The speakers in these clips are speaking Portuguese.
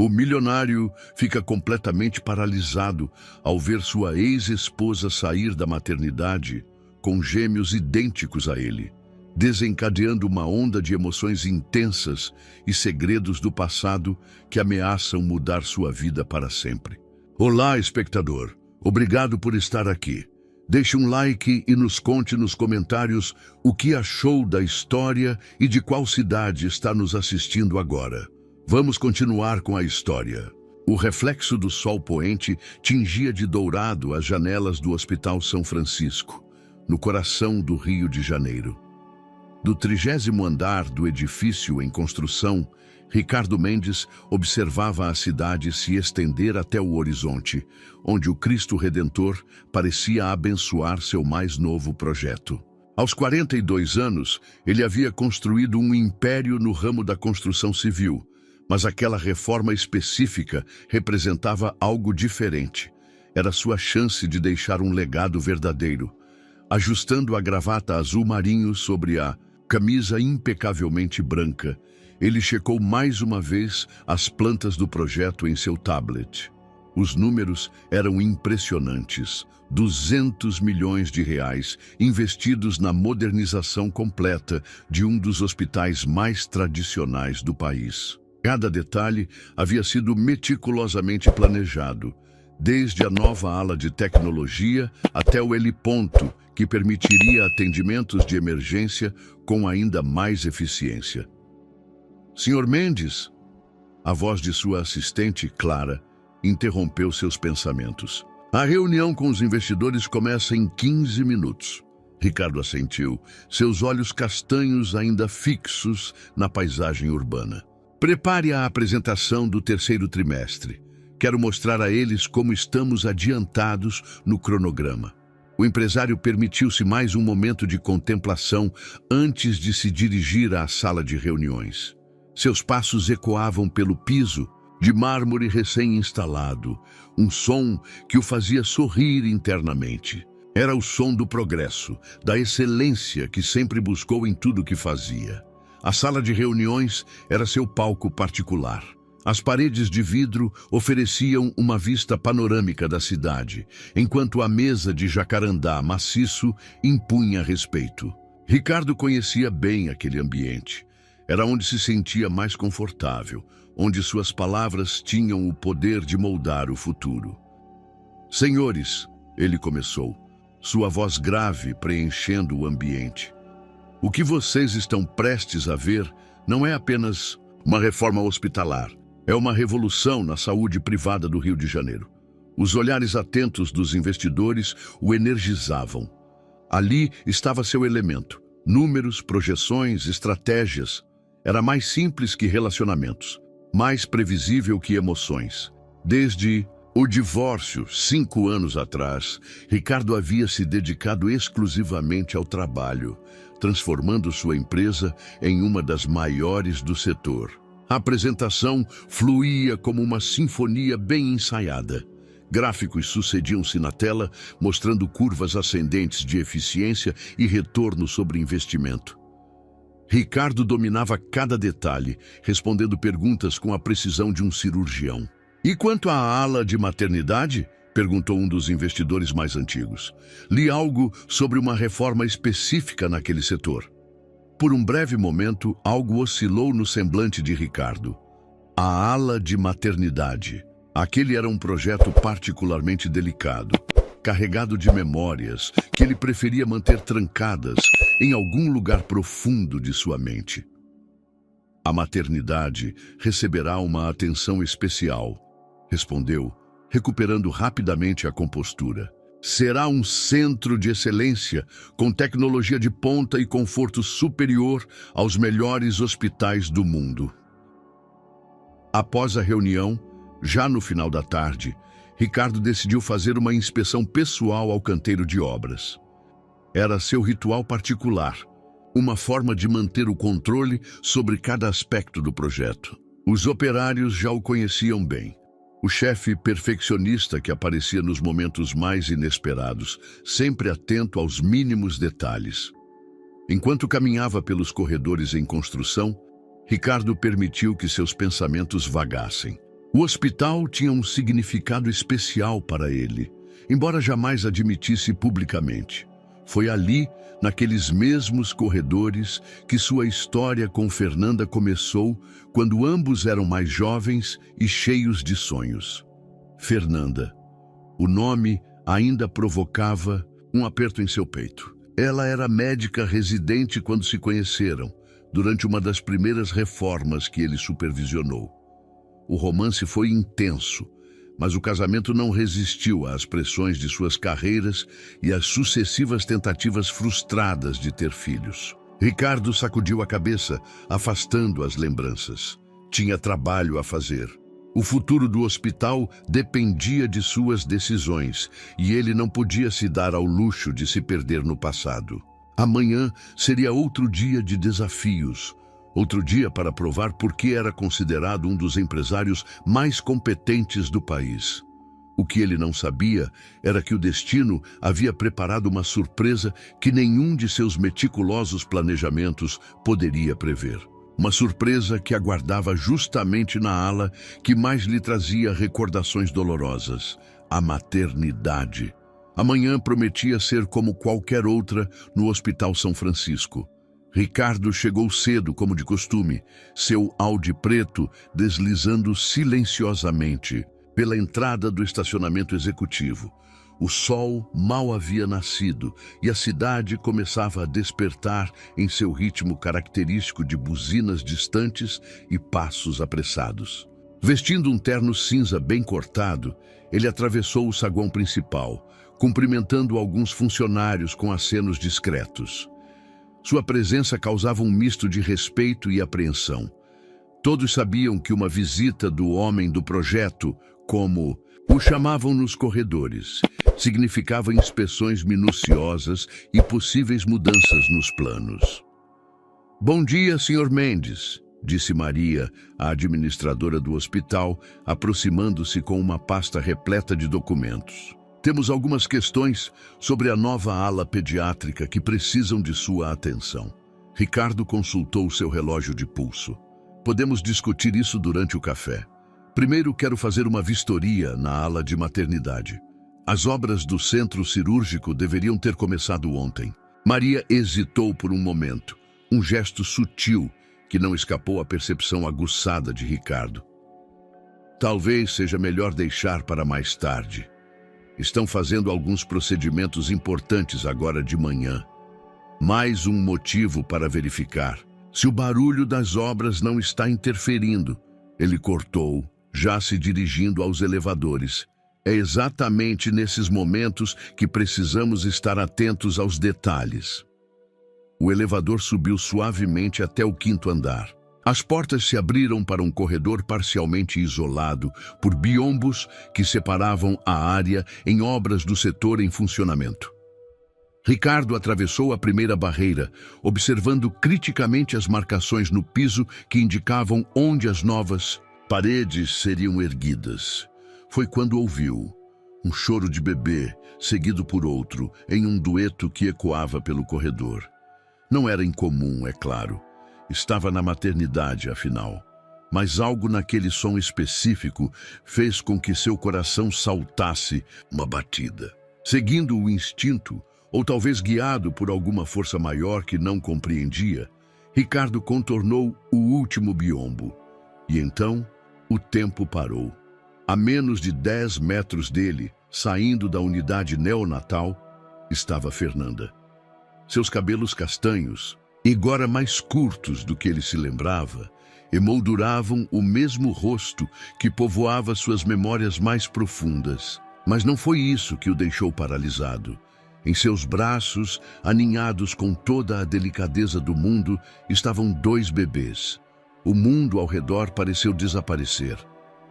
O milionário fica completamente paralisado ao ver sua ex-esposa sair da maternidade com gêmeos idênticos a ele, desencadeando uma onda de emoções intensas e segredos do passado que ameaçam mudar sua vida para sempre. Olá, espectador. Obrigado por estar aqui. Deixe um like e nos conte nos comentários o que achou da história e de qual cidade está nos assistindo agora. Vamos continuar com a história. O reflexo do sol poente tingia de dourado as janelas do Hospital São Francisco, no coração do Rio de Janeiro. Do 30º andar do edifício em construção, Ricardo Mendes observava a cidade se estender até o horizonte, onde o Cristo Redentor parecia abençoar seu mais novo projeto. Aos 42 anos, ele havia construído um império no ramo da construção civil, mas aquela reforma específica representava algo diferente. Era sua chance de deixar um legado verdadeiro. Ajustando a gravata azul marinho sobre a camisa impecavelmente branca, ele checou mais uma vez as plantas do projeto em seu tablet. Os números eram impressionantes. 200 milhões de reais investidos na modernização completa de um dos hospitais mais tradicionais do país. Cada detalhe havia sido meticulosamente planejado, desde a nova ala de tecnologia até o heliponto, que permitiria atendimentos de emergência com ainda mais eficiência. Senhor Mendes, a voz de sua assistente, Clara, interrompeu seus pensamentos. A reunião com os investidores começa em 15 minutos. Ricardo assentiu, seus olhos castanhos ainda fixos na paisagem urbana. Prepare a apresentação do terceiro trimestre. Quero mostrar a eles como estamos adiantados no cronograma. O empresário permitiu-se mais um momento de contemplação antes de se dirigir à sala de reuniões. Seus passos ecoavam pelo piso de mármore recém-instalado, um som que o fazia sorrir internamente. Era o som do progresso, da excelência que sempre buscou em tudo que fazia. A sala de reuniões era seu palco particular. As paredes de vidro ofereciam uma vista panorâmica da cidade, enquanto a mesa de jacarandá maciço impunha respeito. Ricardo conhecia bem aquele ambiente. Era onde se sentia mais confortável, onde suas palavras tinham o poder de moldar o futuro. Senhores, ele começou, sua voz grave preenchendo o ambiente. O que vocês estão prestes a ver não é apenas uma reforma hospitalar. É uma revolução na saúde privada do Rio de Janeiro. Os olhares atentos dos investidores o energizavam. Ali estava seu elemento. Números, projeções, estratégias. Era mais simples que relacionamentos, mais previsível que emoções. Desde o divórcio, 5 anos atrás, Ricardo havia se dedicado exclusivamente ao trabalho, transformando sua empresa em uma das maiores do setor. A apresentação fluía como uma sinfonia bem ensaiada. Gráficos sucediam-se na tela, mostrando curvas ascendentes de eficiência e retorno sobre investimento. Ricardo dominava cada detalhe, respondendo perguntas com a precisão de um cirurgião. E quanto à ala de maternidade? Perguntou um dos investidores mais antigos. Li algo sobre uma reforma específica naquele setor. Por um breve momento, algo oscilou no semblante de Ricardo. A ala de maternidade. Aquele era um projeto particularmente delicado, carregado de memórias que ele preferia manter trancadas em algum lugar profundo de sua mente. A maternidade receberá uma atenção especial, respondeu, recuperando rapidamente a compostura. Será um centro de excelência, com tecnologia de ponta e conforto superior aos melhores hospitais do mundo. Após a reunião, já no final da tarde, Ricardo decidiu fazer uma inspeção pessoal ao canteiro de obras. Era seu ritual particular, uma forma de manter o controle sobre cada aspecto do projeto. Os operários já o conheciam bem. O chefe perfeccionista que aparecia nos momentos mais inesperados, sempre atento aos mínimos detalhes. Enquanto caminhava pelos corredores em construção, Ricardo permitiu que seus pensamentos vagassem. O hospital tinha um significado especial para ele, embora jamais admitisse publicamente. Foi ali, naqueles mesmos corredores, que sua história com Fernanda começou, quando ambos eram mais jovens e cheios de sonhos. Fernanda. O nome ainda provocava um aperto em seu peito. Ela era médica residente quando se conheceram, durante uma das primeiras reformas que ele supervisionou. O romance foi intenso, mas o casamento não resistiu às pressões de suas carreiras e às sucessivas tentativas frustradas de ter filhos. Ricardo sacudiu a cabeça, afastando as lembranças. Tinha trabalho a fazer. O futuro do hospital dependia de suas decisões, e ele não podia se dar ao luxo de se perder no passado. Amanhã seria outro dia de desafios, outro dia para provar por que era considerado um dos empresários mais competentes do país. O que ele não sabia era que o destino havia preparado uma surpresa que nenhum de seus meticulosos planejamentos poderia prever. Uma surpresa que aguardava justamente na ala que mais lhe trazia recordações dolorosas: a maternidade. Amanhã prometia ser como qualquer outra no Hospital São Francisco. Ricardo chegou cedo, como de costume, seu Audi preto deslizando silenciosamente pela entrada do estacionamento executivo. O sol mal havia nascido e a cidade começava a despertar em seu ritmo característico de buzinas distantes e passos apressados. Vestindo um terno cinza bem cortado, ele atravessou o saguão principal, cumprimentando alguns funcionários com acenos discretos. Sua presença causava um misto de respeito e apreensão. Todos sabiam que uma visita do homem do projeto, como o chamavam nos corredores, significava inspeções minuciosas e possíveis mudanças nos planos. "Bom dia, Sr. Mendes", disse Maria, a administradora do hospital, aproximando-se com uma pasta repleta de documentos. "Temos algumas questões sobre a nova ala pediátrica que precisam de sua atenção." Ricardo consultou seu relógio de pulso. "Podemos discutir isso durante o café. Primeiro quero fazer uma vistoria na ala de maternidade. As obras do centro cirúrgico deveriam ter começado ontem." Maria hesitou por um momento, um gesto sutil que não escapou à percepção aguçada de Ricardo. "Talvez seja melhor deixar para mais tarde. Estão fazendo alguns procedimentos importantes agora de manhã. Mais um motivo para verificar se o barulho das obras não está interferindo." Ele cortou, já se dirigindo aos elevadores. "É exatamente nesses momentos que precisamos estar atentos aos detalhes." O elevador subiu suavemente até o 5º andar. As portas se abriram para um corredor parcialmente isolado por biombos que separavam a área em obras do setor em funcionamento. Ricardo atravessou a primeira barreira, observando criticamente as marcações no piso que indicavam onde as novas paredes seriam erguidas. Foi quando ouviu um choro de bebê, seguido por outro, em um dueto que ecoava pelo corredor. Não era incomum, é claro. Estava na maternidade, afinal. Mas algo naquele som específico fez com que seu coração saltasse uma batida. Seguindo o instinto, ou talvez guiado por alguma força maior que não compreendia, Ricardo contornou o último biombo. E então, o tempo parou. A menos de 10 metros dele, saindo da unidade neonatal, estava Fernanda. Seus cabelos castanhos, agora mais curtos do que ele se lembrava, emolduravam o mesmo rosto que povoava suas memórias mais profundas. Mas não foi isso que o deixou paralisado. Em seus braços, aninhados com toda a delicadeza do mundo, estavam 2 bebês. O mundo ao redor pareceu desaparecer.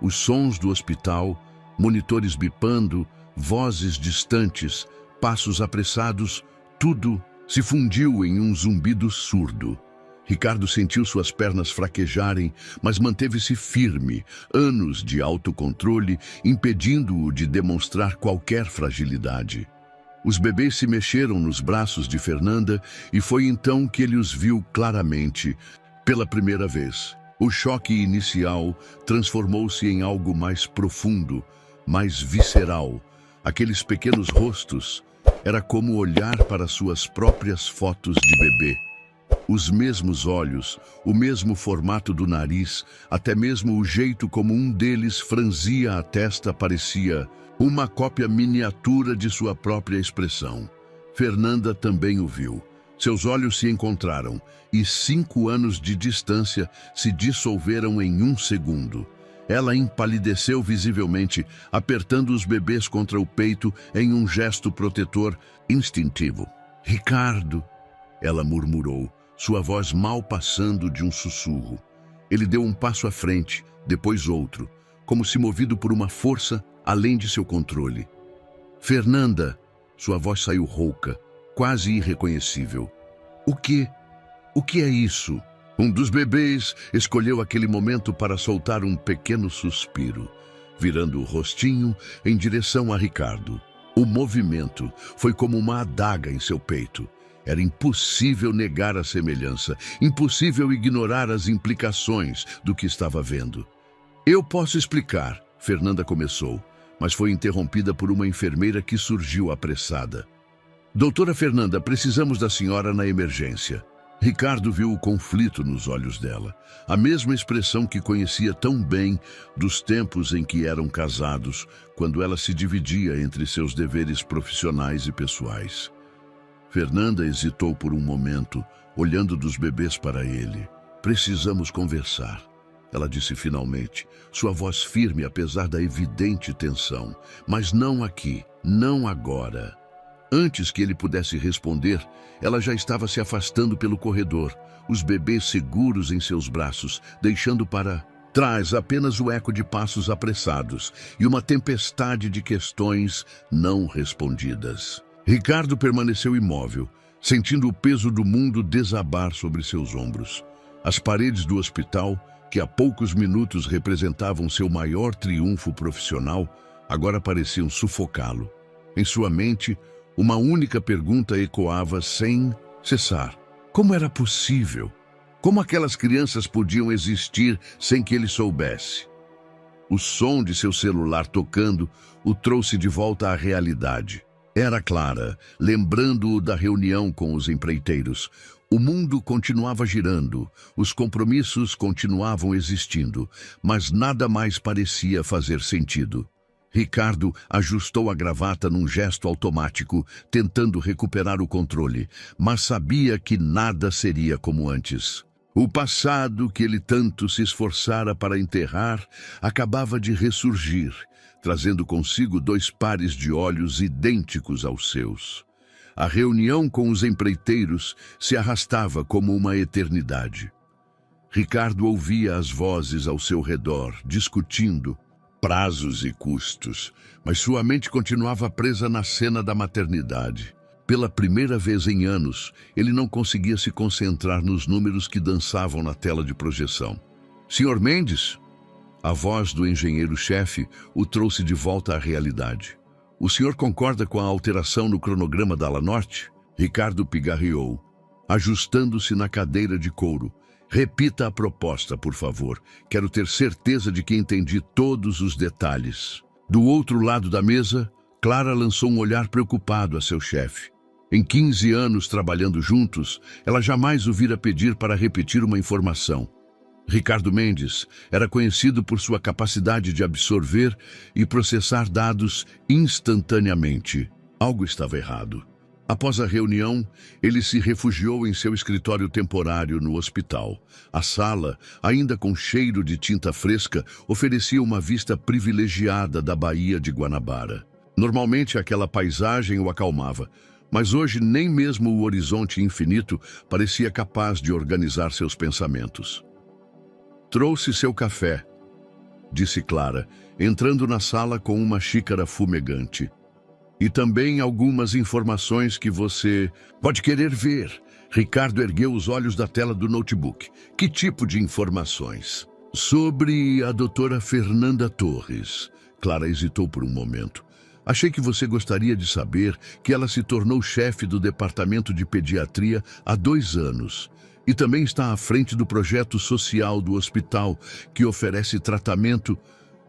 Os sons do hospital, monitores bipando, vozes distantes, passos apressados, tudo se fundiu em um zumbido surdo. Ricardo sentiu suas pernas fraquejarem, mas manteve-se firme, anos de autocontrole impedindo-o de demonstrar qualquer fragilidade. Os bebês se mexeram nos braços de Fernanda e foi então que ele os viu claramente, pela primeira vez. O choque inicial transformou-se em algo mais profundo, mais visceral. Aqueles pequenos rostos era como olhar para suas próprias fotos de bebê. Os mesmos olhos, o mesmo formato do nariz, até mesmo o jeito como um deles franzia a testa parecia uma cópia miniatura de sua própria expressão. Fernanda também o viu. Seus olhos se encontraram e 5 anos de distância se dissolveram em 1 segundo. Ela empalideceu visivelmente, apertando os bebês contra o peito em um gesto protetor instintivo. "Ricardo", ela murmurou, sua voz mal passando de um sussurro. Ele deu um passo à frente, depois outro, como se movido por uma força além de seu controle. "Fernanda", sua voz saiu rouca, quase irreconhecível. O que é isso?" Um dos bebês escolheu aquele momento para soltar um pequeno suspiro, virando o rostinho em direção a Ricardo. O movimento foi como uma adaga em seu peito. Era impossível negar a semelhança, impossível ignorar as implicações do que estava vendo. "Eu posso explicar", Fernanda começou, mas foi interrompida por uma enfermeira que surgiu apressada. "Doutora Fernanda, precisamos da senhora na emergência." Ricardo viu o conflito nos olhos dela, a mesma expressão que conhecia tão bem dos tempos em que eram casados, quando ela se dividia entre seus deveres profissionais e pessoais. Fernanda hesitou por um momento, olhando dos bebês para ele. "Precisamos conversar", ela disse finalmente, sua voz firme apesar da evidente tensão. "Mas não aqui, não agora." Antes que ele pudesse responder, ela já estava se afastando pelo corredor, os bebês seguros em seus braços, deixando para trás apenas o eco de passos apressados e uma tempestade de questões não respondidas. Ricardo permaneceu imóvel, sentindo o peso do mundo desabar sobre seus ombros. As paredes do hospital, que há poucos minutos representavam seu maior triunfo profissional, agora pareciam sufocá-lo. Em sua mente, uma única pergunta ecoava sem cessar. Como era possível? Como aquelas crianças podiam existir sem que ele soubesse? O som de seu celular tocando o trouxe de volta à realidade. Era Clara, lembrando-o da reunião com os empreiteiros. O mundo continuava girando, os compromissos continuavam existindo, mas nada mais parecia fazer sentido. Ricardo ajustou a gravata num gesto automático, tentando recuperar o controle, mas sabia que nada seria como antes. O passado que ele tanto se esforçara para enterrar acabava de ressurgir, trazendo consigo 2 pares de olhos idênticos aos seus. A reunião com os empreiteiros se arrastava como uma eternidade. Ricardo ouvia as vozes ao seu redor, discutindo prazos e custos, mas sua mente continuava presa na cena da maternidade. Pela primeira vez em anos, ele não conseguia se concentrar nos números que dançavam na tela de projeção. "Senhor Mendes?" A voz do engenheiro-chefe o trouxe de volta à realidade. "O senhor concorda com a alteração no cronograma da Ala Norte?" Ricardo pigarreou, ajustando-se na cadeira de couro. "Repita a proposta, por favor. Quero ter certeza de que entendi todos os detalhes." Do outro lado da mesa, Clara lançou um olhar preocupado a seu chefe. Em 15 anos trabalhando juntos, ela jamais o vira pedir para repetir uma informação. Ricardo Mendes era conhecido por sua capacidade de absorver e processar dados instantaneamente. Algo estava errado. Após a reunião, ele se refugiou em seu escritório temporário no hospital. A sala, ainda com cheiro de tinta fresca, oferecia uma vista privilegiada da Baía de Guanabara. Normalmente aquela paisagem o acalmava, mas hoje nem mesmo o horizonte infinito parecia capaz de organizar seus pensamentos. "Trouxe seu café", disse Clara, entrando na sala com uma xícara fumegante. "E também algumas informações que você pode querer ver." Ricardo ergueu os olhos da tela do notebook. "Que tipo de informações?" "Sobre a doutora Fernanda Torres." Clara hesitou por um momento. "Achei que você gostaria de saber que ela se tornou chefe do departamento de pediatria há 2 anos. E também está à frente do projeto social do hospital, que oferece tratamento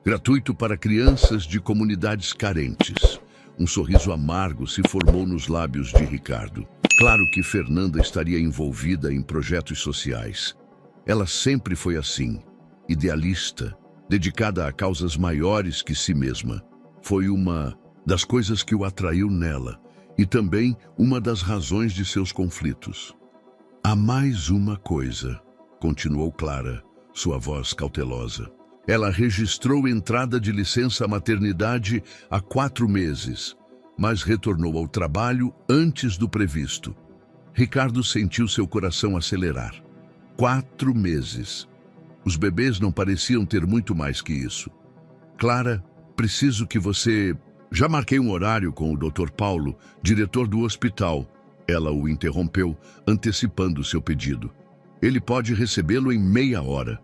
gratuito para crianças de comunidades carentes. Um sorriso amargo se formou nos lábios de Ricardo. Claro que Fernanda estaria envolvida em projetos sociais. Ela sempre foi assim, idealista, dedicada a causas maiores que si mesma. Foi uma das coisas que o atraiu nela e também uma das razões de seus conflitos. Há mais uma coisa, continuou Clara, sua voz cautelosa. Ela registrou entrada de licença maternidade há 4 meses, mas retornou ao trabalho antes do previsto. Ricardo sentiu seu coração acelerar. 4 meses. Os bebês não pareciam ter muito mais que isso. Clara, preciso que você... Já marquei um horário com o Dr. Paulo, diretor do hospital. Ela o interrompeu, antecipando seu pedido. Ele pode recebê-lo em meia hora.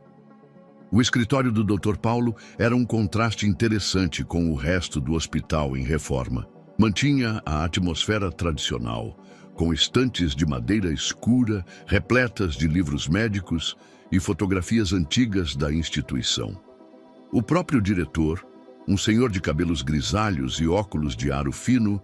O escritório do Dr. Paulo era um contraste interessante com o resto do hospital em reforma. Mantinha a atmosfera tradicional, com estantes de madeira escura, repletas de livros médicos e fotografias antigas da instituição. O próprio diretor, um senhor de cabelos grisalhos e óculos de aro fino,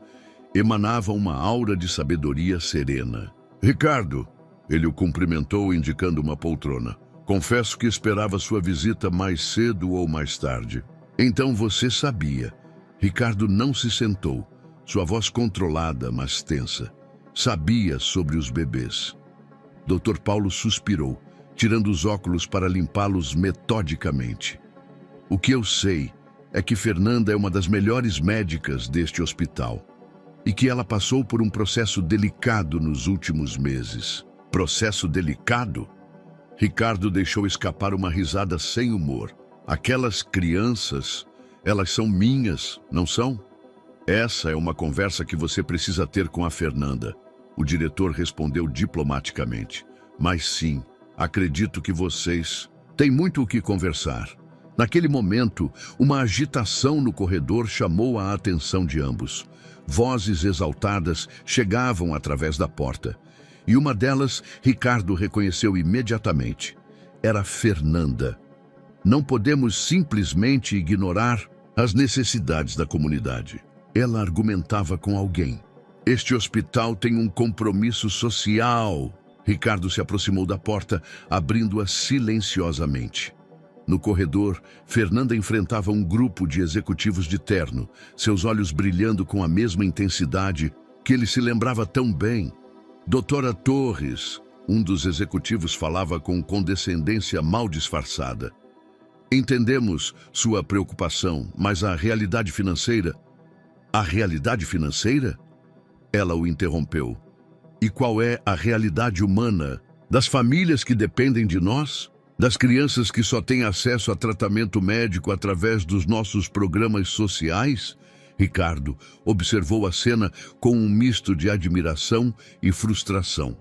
emanava uma aura de sabedoria serena. Ricardo, ele o cumprimentou indicando uma poltrona. Confesso que esperava sua visita mais cedo ou mais tarde. Então você sabia. Ricardo não se sentou, sua voz controlada, mas tensa. Sabia sobre os bebês. Dr. Paulo suspirou, tirando os óculos para limpá-los metodicamente. O que eu sei é que Fernanda é uma das melhores médicas deste hospital e que ela passou por um processo delicado nos últimos meses. Processo delicado? Ricardo deixou escapar uma risada sem humor. Aquelas crianças, elas são minhas, não são? Essa é uma conversa que você precisa ter com a Fernanda. O diretor respondeu diplomaticamente. Mas sim, acredito que vocês têm muito o que conversar. Naquele momento, uma agitação no corredor chamou a atenção de ambos. Vozes exaltadas chegavam através da porta. E uma delas, Ricardo reconheceu imediatamente. Era Fernanda. Não podemos simplesmente ignorar as necessidades da comunidade. Ela argumentava com alguém. Este hospital tem um compromisso social. Ricardo se aproximou da porta, abrindo-a silenciosamente. No corredor, Fernanda enfrentava um grupo de executivos de terno, seus olhos brilhando com a mesma intensidade que ele se lembrava tão bem. Doutora Torres, um dos executivos, falava com condescendência mal disfarçada. Entendemos sua preocupação, mas a realidade financeira... A realidade financeira? Ela o interrompeu. E qual é a realidade humana das famílias que dependem de nós? Das crianças que só têm acesso a tratamento médico através dos nossos programas sociais? Ricardo observou a cena com um misto de admiração e frustração.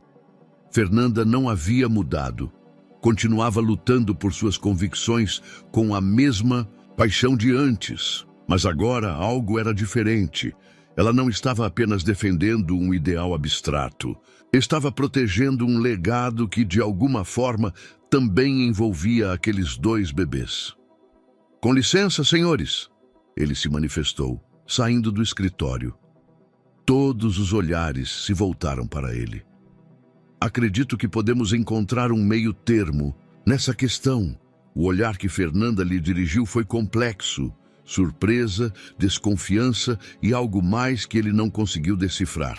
Fernanda não havia mudado. Continuava lutando por suas convicções com a mesma paixão de antes. Mas agora algo era diferente. Ela não estava apenas defendendo um ideal abstrato. Estava protegendo um legado que, de alguma forma, também envolvia aqueles 2 bebês. Com licença, senhores, ele se manifestou, saindo do escritório. Todos os olhares se voltaram para ele. Acredito que podemos encontrar um meio termo nessa questão. O olhar que Fernanda lhe dirigiu foi complexo. Surpresa, desconfiança e algo mais que ele não conseguiu decifrar.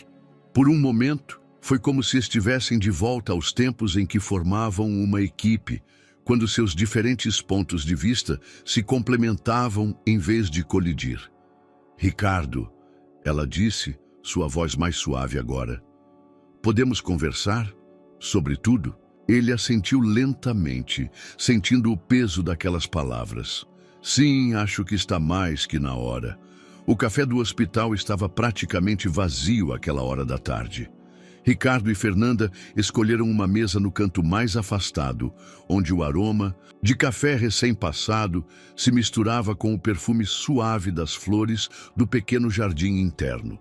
Por um momento, foi como se estivessem de volta aos tempos em que formavam uma equipe, quando seus diferentes pontos de vista se complementavam em vez de colidir. Ricardo, ela disse, sua voz mais suave agora. Podemos conversar? Sobre tudo? Ele assentiu lentamente, sentindo o peso daquelas palavras. Sim, acho que está mais que na hora. O café do hospital estava praticamente vazio àquela hora da tarde. Ricardo e Fernanda escolheram uma mesa no canto mais afastado, onde o aroma de café recém-passado se misturava com o perfume suave das flores do pequeno jardim interno.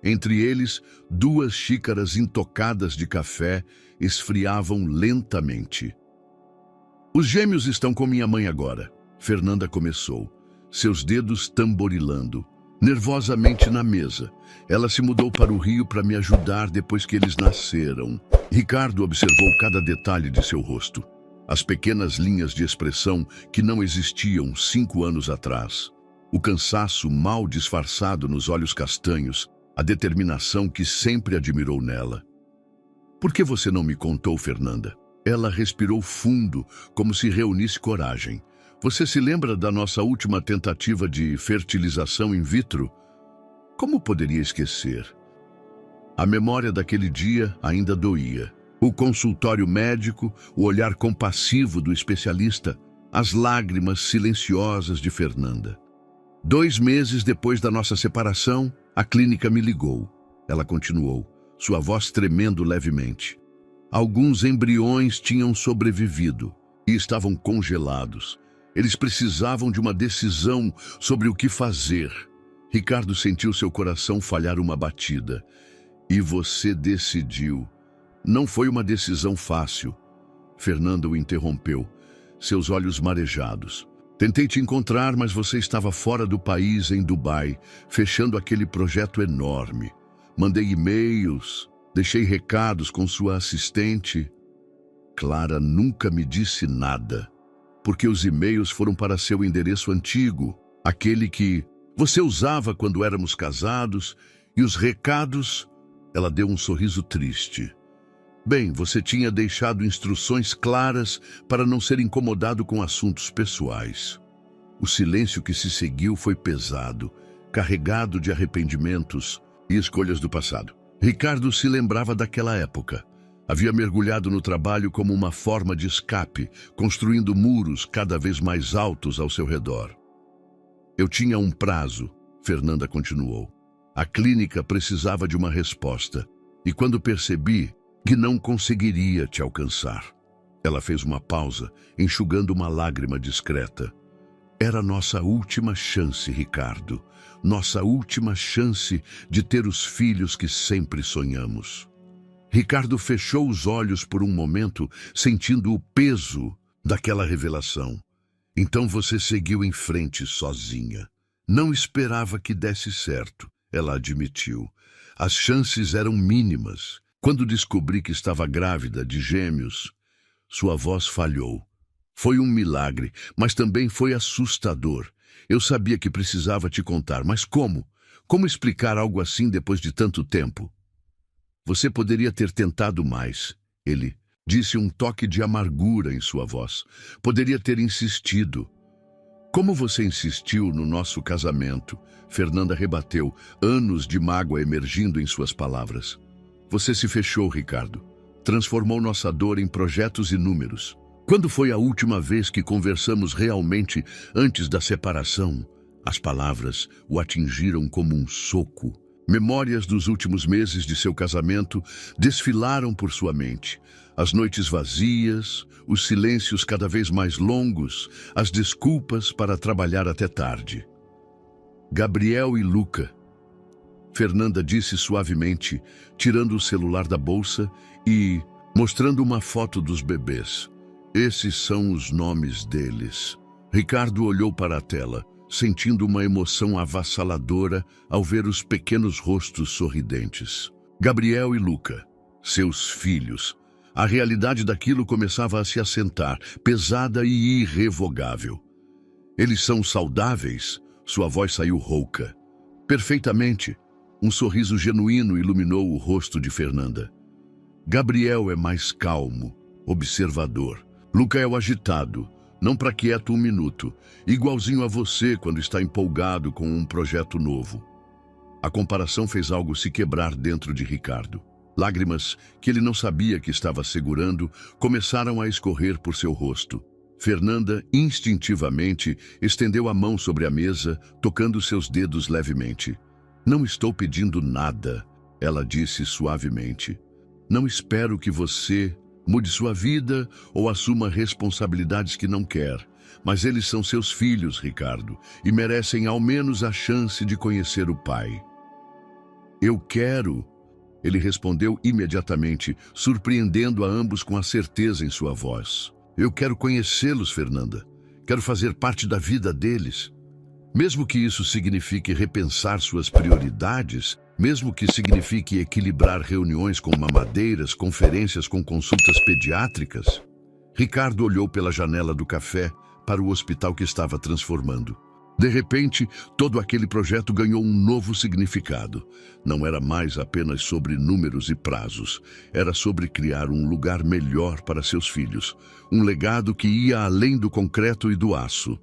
Entre eles, 2 xícaras intocadas de café esfriavam lentamente. Os gêmeos estão com minha mãe agora, Fernanda começou, seus dedos tamborilando, nervosamente na mesa. Ela se mudou para o Rio para me ajudar depois que eles nasceram. Ricardo observou cada detalhe de seu rosto. As pequenas linhas de expressão que não existiam 5 anos atrás. O cansaço mal disfarçado nos olhos castanhos, a determinação que sempre admirou nela. Por que você não me contou, Fernanda? Ela respirou fundo, como se reunisse coragem. Você se lembra da nossa última tentativa de fertilização in vitro? Como poderia esquecer? A memória daquele dia ainda doía. O consultório médico, o olhar compassivo do especialista, as lágrimas silenciosas de Fernanda. 2 meses depois da nossa separação, a clínica me ligou. Ela continuou, sua voz tremendo levemente. Alguns embriões tinham sobrevivido e estavam congelados. Eles precisavam de uma decisão sobre o que fazer. Ricardo sentiu seu coração falhar uma batida. E você decidiu. Não foi uma decisão fácil. Fernanda o interrompeu, seus olhos marejados. Tentei te encontrar, mas você estava fora do país, em Dubai, fechando aquele projeto enorme. Mandei e-mails, deixei recados com sua assistente. Clara nunca me disse nada, porque os e-mails foram para seu endereço antigo, aquele que você usava quando éramos casados, e os recados... Ela deu um sorriso triste. Bem, você tinha deixado instruções claras para não ser incomodado com assuntos pessoais. O silêncio que se seguiu foi pesado, carregado de arrependimentos e escolhas do passado. Ricardo se lembrava daquela época. Havia mergulhado no trabalho como uma forma de escape, construindo muros cada vez mais altos ao seu redor. Eu tinha um prazo, Fernanda continuou. A clínica precisava de uma resposta, e quando percebi que não conseguiria te alcançar. Ela fez uma pausa, enxugando uma lágrima discreta. Era nossa última chance, Ricardo. Nossa última chance de ter os filhos que sempre sonhamos. Ricardo fechou os olhos por um momento, sentindo o peso daquela revelação. Então você seguiu em frente sozinha. Não esperava que desse certo, ela admitiu. As chances eram mínimas. Quando descobri que estava grávida de gêmeos, sua voz falhou. Foi um milagre, mas também foi assustador. Eu sabia que precisava te contar, mas como? Como explicar algo assim depois de tanto tempo? Você poderia ter tentado mais, ele disse, um toque de amargura em sua voz. Poderia ter insistido. Como você insistiu no nosso casamento? Fernanda rebateu, anos de mágoa emergindo em suas palavras. Você se fechou, Ricardo. Transformou nossa dor em projetos e números. Quando foi a última vez que conversamos realmente antes da separação? As palavras o atingiram como um soco. Memórias dos últimos meses de seu casamento desfilaram por sua mente. As noites vazias, os silêncios cada vez mais longos, as desculpas para trabalhar até tarde. Gabriel e Luca. Fernanda disse suavemente, tirando o celular da bolsa e mostrando uma foto dos bebês. Esses são os nomes deles. Ricardo olhou para a tela, sentindo uma emoção avassaladora ao ver os pequenos rostos sorridentes. Gabriel e Luca, seus filhos. A realidade daquilo começava a se assentar, pesada e irrevogável. Eles são saudáveis? Sua voz saiu rouca. Perfeitamente. Um sorriso genuíno iluminou o rosto de Fernanda. Gabriel é mais calmo, observador. Luca é o agitado, não para quieto um minuto, igualzinho a você quando está empolgado com um projeto novo. A comparação fez algo se quebrar dentro de Ricardo. Lágrimas, que ele não sabia que estava segurando, começaram a escorrer por seu rosto. Fernanda, instintivamente, estendeu a mão sobre a mesa, tocando seus dedos levemente. Não estou pedindo nada, ela disse suavemente. Não espero que você mude sua vida ou assuma responsabilidades que não quer. Mas eles são seus filhos, Ricardo, e merecem ao menos a chance de conhecer o pai. Eu quero. Ele respondeu imediatamente, surpreendendo a ambos com a certeza em sua voz. Eu quero conhecê-los, Fernanda. Quero fazer parte da vida deles. Mesmo que isso signifique repensar suas prioridades, mesmo que signifique equilibrar reuniões com mamadeiras, conferências com consultas pediátricas. Ricardo olhou pela janela do café para o hospital que estava transformando. De repente, todo aquele projeto ganhou um novo significado. Não era mais apenas sobre números e prazos. Era sobre criar um lugar melhor para seus filhos. Um legado que ia além do concreto e do aço.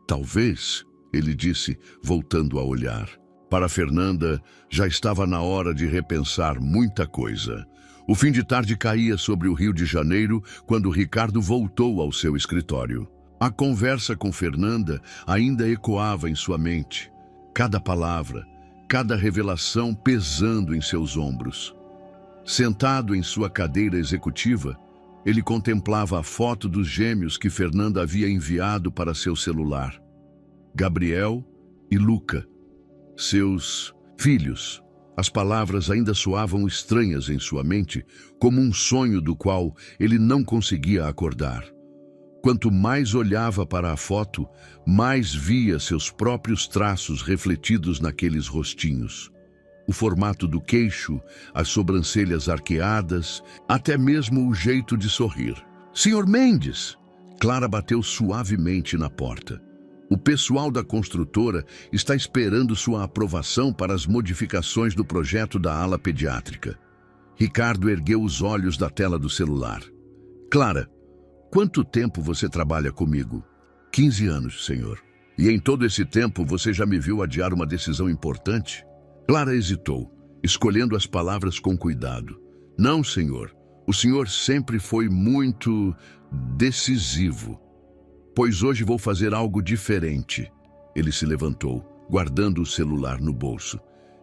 Talvez, ele disse, voltando a olhar. Para Fernanda, já estava na hora de repensar muita coisa. O fim de tarde caía sobre o Rio de Janeiro quando Ricardo voltou ao seu escritório. A conversa com Fernanda ainda ecoava em sua mente. Cada palavra, cada revelação pesando em seus ombros. Sentado em sua cadeira executiva, ele contemplava a foto dos gêmeos que Fernanda havia enviado para seu celular. Gabriel e Luca, seus filhos. As palavras ainda soavam estranhas em sua mente, como um sonho do qual ele não conseguia acordar. Quanto mais olhava para a foto, mais via seus próprios traços refletidos naqueles rostinhos. O formato do queixo, as sobrancelhas arqueadas, até mesmo o jeito de sorrir. Senhor Mendes! Clara bateu suavemente na porta. O pessoal da construtora está esperando sua aprovação para as modificações do projeto da ala pediátrica. Ricardo ergueu os olhos da tela do celular. Clara, quanto tempo você trabalha comigo? 15 anos, senhor. E em todo esse tempo você já me viu adiar uma decisão importante? Clara hesitou, escolhendo as palavras com cuidado. Não, senhor. O senhor sempre foi muito decisivo. Pois hoje vou fazer algo diferente. Ele se levantou, guardando o celular no bolso.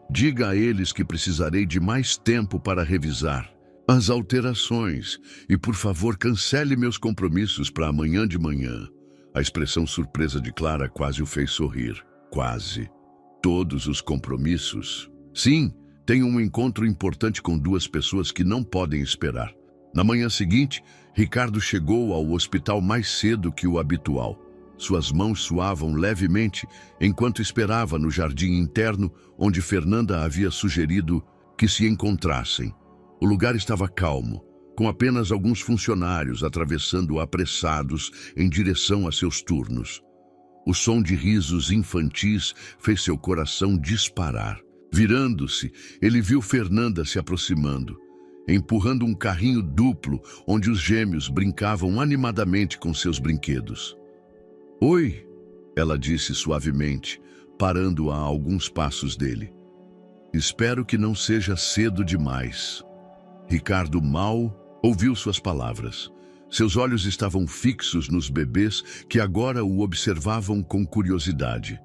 Diga a eles que precisarei de mais tempo para revisar as alterações e, por favor, cancele meus compromissos para amanhã de manhã. A expressão surpresa de Clara quase o fez sorrir. Quase. Todos os compromissos? Sim, tenho um encontro importante com 2 pessoas que não podem esperar. Na manhã seguinte, Ricardo chegou ao hospital mais cedo que o habitual. Suas mãos suavam levemente enquanto esperava no jardim interno onde Fernanda havia sugerido que se encontrassem. O lugar estava calmo, com apenas alguns funcionários atravessando apressados em direção a seus turnos. O som de risos infantis fez seu coração disparar. Virando-se, ele viu Fernanda se aproximando, empurrando um carrinho duplo onde os gêmeos brincavam animadamente com seus brinquedos. Oi, ela disse suavemente, parando a alguns passos dele. Espero que não seja cedo demais. Ricardo mal ouviu suas palavras. Seus olhos estavam fixos nos bebês que agora o observavam com curiosidade.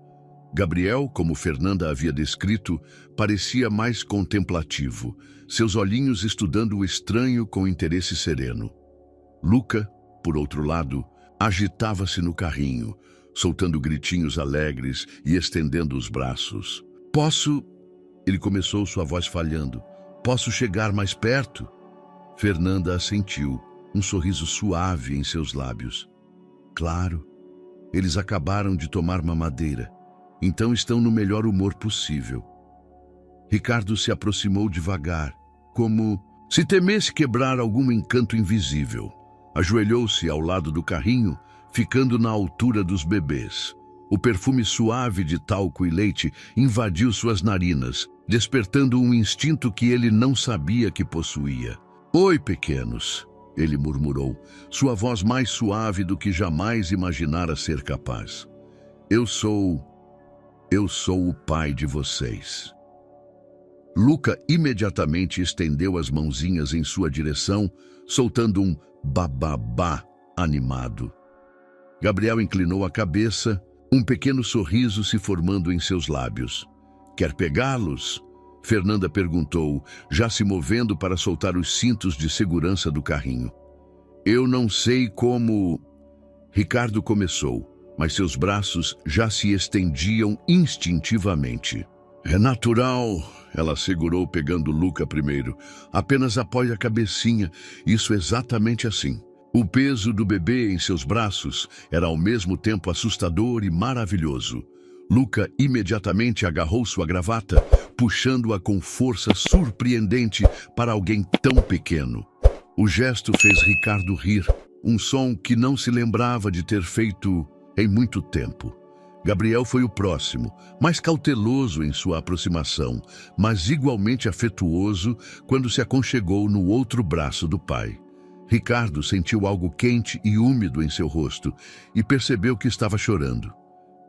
Gabriel, como Fernanda havia descrito, parecia mais contemplativo, seus olhinhos estudando o estranho com interesse sereno. Luca, por outro lado, agitava-se no carrinho, soltando gritinhos alegres e estendendo os braços. Posso... Ele começou, sua voz falhando. Posso chegar mais perto? Fernanda assentiu, um sorriso suave em seus lábios. Claro, eles acabaram de tomar mamadeira, então estão no melhor humor possível. Ricardo se aproximou devagar, como se temesse quebrar algum encanto invisível. Ajoelhou-se ao lado do carrinho, ficando na altura dos bebês. O perfume suave de talco e leite invadiu suas narinas, despertando um instinto que ele não sabia que possuía. Oi, pequenos, ele murmurou, sua voz mais suave do que jamais imaginara ser capaz. Eu sou o pai de vocês. Luca imediatamente estendeu as mãozinhas em sua direção, soltando um bababá animado. Gabriel inclinou a cabeça, um pequeno sorriso se formando em seus lábios. Quer pegá-los? Fernanda perguntou, já se movendo para soltar os cintos de segurança do carrinho. Eu não sei como... Ricardo começou, mas seus braços já se estendiam instintivamente. É natural, ela assegurou pegando Luca primeiro. Apenas apoie a cabecinha, isso exatamente assim. O peso do bebê em seus braços era ao mesmo tempo assustador e maravilhoso. Luca imediatamente agarrou sua gravata, puxando-a com força surpreendente para alguém tão pequeno. O gesto fez Ricardo rir, um som que não se lembrava de ter feito em muito tempo. Gabriel foi o próximo, mais cauteloso em sua aproximação, mas igualmente afetuoso quando se aconchegou no outro braço do pai. Ricardo sentiu algo quente e úmido em seu rosto e percebeu que estava chorando.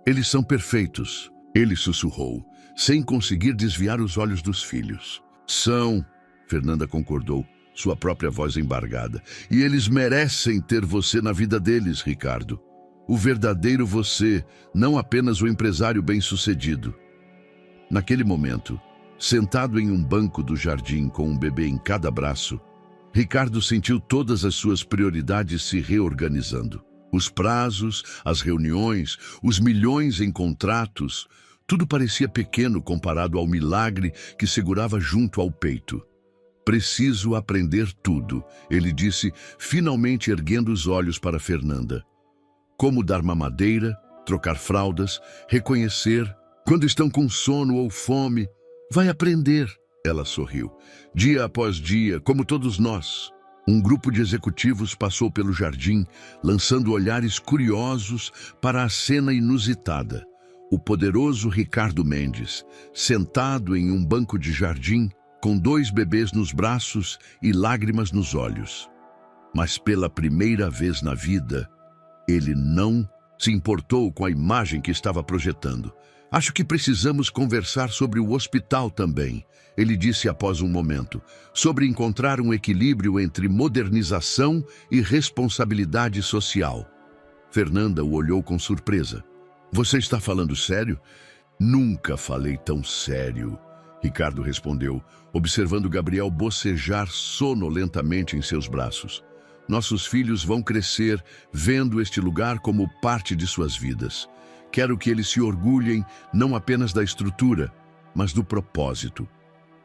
Eles são perfeitos, ele sussurrou, sem conseguir desviar os olhos dos filhos. São, Fernanda concordou, sua própria voz embargada. E eles merecem ter você na vida deles, Ricardo. O verdadeiro você, não apenas o empresário bem-sucedido. Naquele momento, sentado em um banco do jardim com um bebê em cada braço, Ricardo sentiu todas as suas prioridades se reorganizando. Os prazos, as reuniões, os milhões em contratos, tudo parecia pequeno comparado ao milagre que segurava junto ao peito. Preciso aprender tudo, ele disse, finalmente erguendo os olhos para Fernanda. Como dar mamadeira, trocar fraldas, reconhecer, quando estão com sono ou fome. Vai aprender, ela sorriu. Dia após dia, como todos nós. Um grupo de executivos passou pelo jardim, lançando olhares curiosos para a cena inusitada. O poderoso Ricardo Mendes, sentado em um banco de jardim, com 2 bebês nos braços e lágrimas nos olhos. Mas pela primeira vez na vida, ele não se importou com a imagem que estava projetando. Acho que precisamos conversar sobre o hospital também, ele disse após um momento, sobre encontrar um equilíbrio entre modernização e responsabilidade social. Fernanda o olhou com surpresa. Você está falando sério? Nunca falei tão sério, Ricardo respondeu, observando Gabriel bocejar sonolentamente em seus braços. Nossos filhos vão crescer vendo este lugar como parte de suas vidas. Quero que eles se orgulhem não apenas da estrutura, mas do propósito.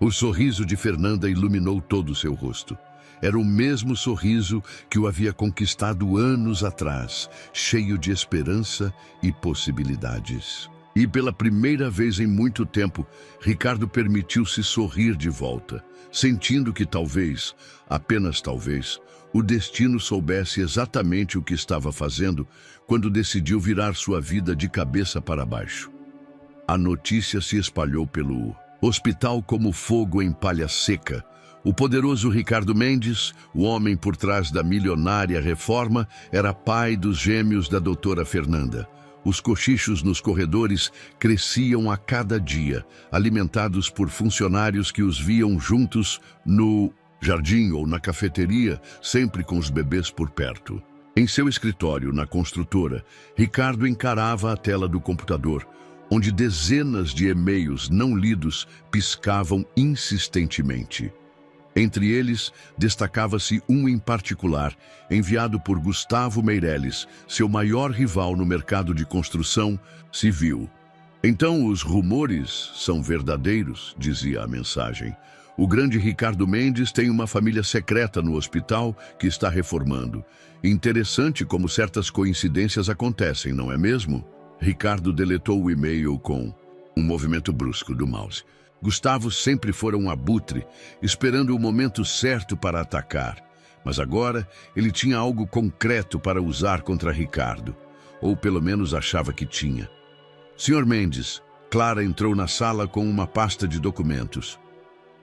O sorriso de Fernanda iluminou todo o seu rosto. Era o mesmo sorriso que o havia conquistado anos atrás, cheio de esperança e possibilidades. E pela primeira vez em muito tempo, Ricardo permitiu-se sorrir de volta, sentindo que talvez, apenas talvez, o destino soubesse exatamente o que estava fazendo quando decidiu virar sua vida de cabeça para baixo. A notícia se espalhou pelo hospital como fogo em palha seca. O poderoso Ricardo Mendes, o homem por trás da milionária reforma, era pai dos gêmeos da doutora Fernanda. Os cochichos nos corredores cresciam a cada dia, alimentados por funcionários que os viam juntos no jardim ou na cafeteria, sempre com os bebês por perto. Em seu escritório, na construtora, Ricardo encarava a tela do computador, onde dezenas de e-mails não lidos piscavam insistentemente. Entre eles, destacava-se um em particular, enviado por Gustavo Meirelles, seu maior rival no mercado de construção civil. Então, os rumores são verdadeiros, dizia a mensagem. O grande Ricardo Mendes tem uma família secreta no hospital que está reformando. Interessante como certas coincidências acontecem, não é mesmo? Ricardo deletou o e-mail com um movimento brusco do mouse. Gustavo sempre fora um abutre, esperando o momento certo para atacar. Mas agora ele tinha algo concreto para usar contra Ricardo. Ou pelo menos achava que tinha. Sr. Mendes, Clara entrou na sala com uma pasta de documentos.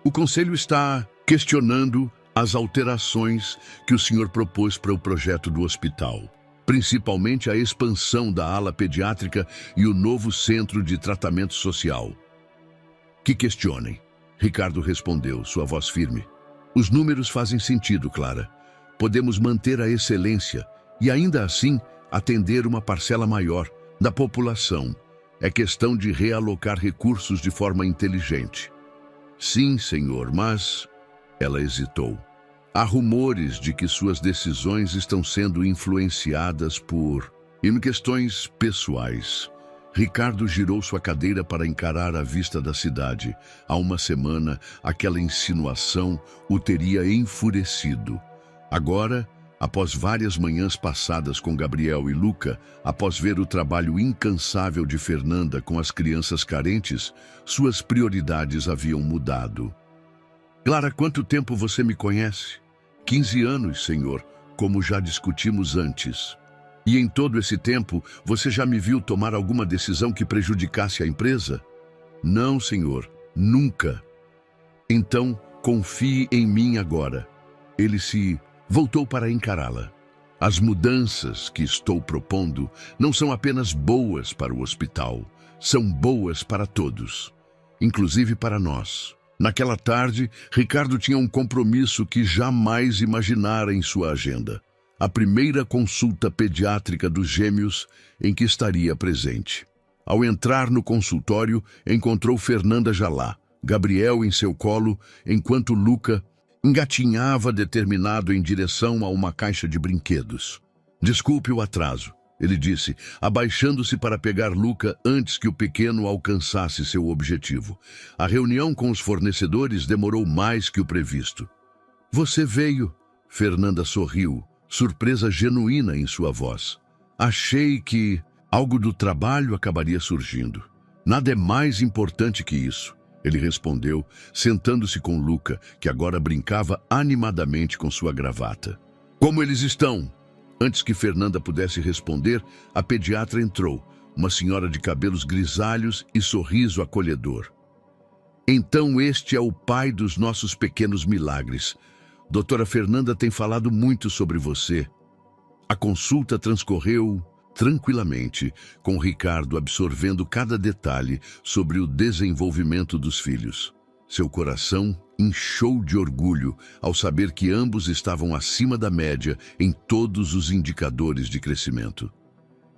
O conselho está questionando as alterações que o senhor propôs para o projeto do hospital. Principalmente a expansão da ala pediátrica e o novo centro de tratamento social. Que questionem. Ricardo respondeu, sua voz firme. Os números fazem sentido, Clara. Podemos manter a excelência e ainda assim atender uma parcela maior da população. É questão de realocar recursos de forma inteligente. Sim, senhor, mas... Ela hesitou. Há rumores de que suas decisões estão sendo influenciadas por questões pessoais. Ricardo girou sua cadeira para encarar a vista da cidade. Há uma semana, aquela insinuação o teria enfurecido. Agora, após várias manhãs passadas com Gabriel e Luca, após ver o trabalho incansável de Fernanda com as crianças carentes, suas prioridades haviam mudado. Clara, quanto tempo você me conhece? 15 anos, senhor, como já discutimos antes. E em todo esse tempo, você já me viu tomar alguma decisão que prejudicasse a empresa? Não, senhor, nunca. Então, confie em mim agora. Ele se voltou para encará-la. As mudanças que estou propondo não são apenas boas para o hospital, são boas para todos, inclusive para nós. Naquela tarde, Ricardo tinha um compromisso que jamais imaginara em sua agenda. A primeira consulta pediátrica dos gêmeos em que estaria presente. Ao entrar no consultório, encontrou Fernanda já lá, Gabriel em seu colo, enquanto Luca engatinhava determinado em direção a uma caixa de brinquedos. Desculpe o atraso, ele disse, abaixando-se para pegar Luca antes que o pequeno alcançasse seu objetivo. A reunião com os fornecedores demorou mais que o previsto. Você veio, Fernanda sorriu, surpresa genuína em sua voz. Achei que algo do trabalho acabaria surgindo. Nada é mais importante que isso, ele respondeu, sentando-se com Luca, que agora brincava animadamente com sua gravata. Como eles estão? Antes que Fernanda pudesse responder, a pediatra entrou, uma senhora de cabelos grisalhos e sorriso acolhedor. Então este é o pai dos nossos pequenos milagres. Doutora Fernanda tem falado muito sobre você. A consulta transcorreu tranquilamente, com Ricardo absorvendo cada detalhe sobre o desenvolvimento dos filhos. Seu coração inchou de orgulho ao saber que ambos estavam acima da média em todos os indicadores de crescimento.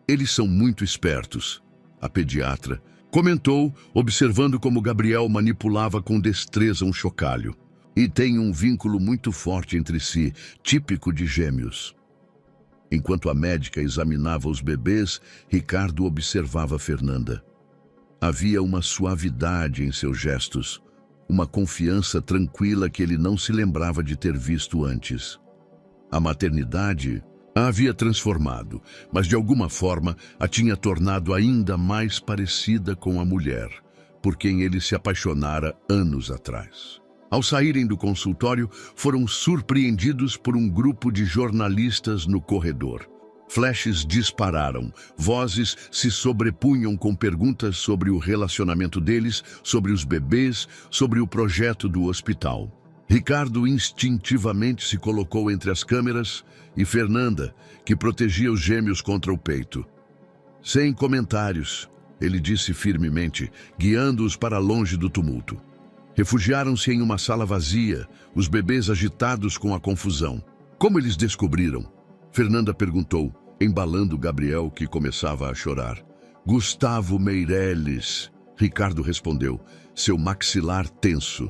Eles são muito espertos, a pediatra comentou, observando como Gabriel manipulava com destreza um chocalho. E tem um vínculo muito forte entre si, típico de gêmeos. Enquanto a médica examinava os bebês, Ricardo observava Fernanda. Havia uma suavidade em seus gestos, uma confiança tranquila que ele não se lembrava de ter visto antes. A maternidade a havia transformado, mas de alguma forma a tinha tornado ainda mais parecida com a mulher, por quem ele se apaixonara anos atrás. Ao saírem do consultório, foram surpreendidos por um grupo de jornalistas no corredor. Flashes dispararam, vozes se sobrepunham com perguntas sobre o relacionamento deles, sobre os bebês, sobre o projeto do hospital. Ricardo instintivamente se colocou entre as câmeras e Fernanda, que protegia os gêmeos contra o peito. Sem comentários, ele disse firmemente, guiando-os para longe do tumulto. Refugiaram-se em uma sala vazia, os bebês agitados com a confusão. Como eles descobriram? Fernanda perguntou, embalando Gabriel, que começava a chorar. Gustavo Meireles, Ricardo respondeu, seu maxilar tenso.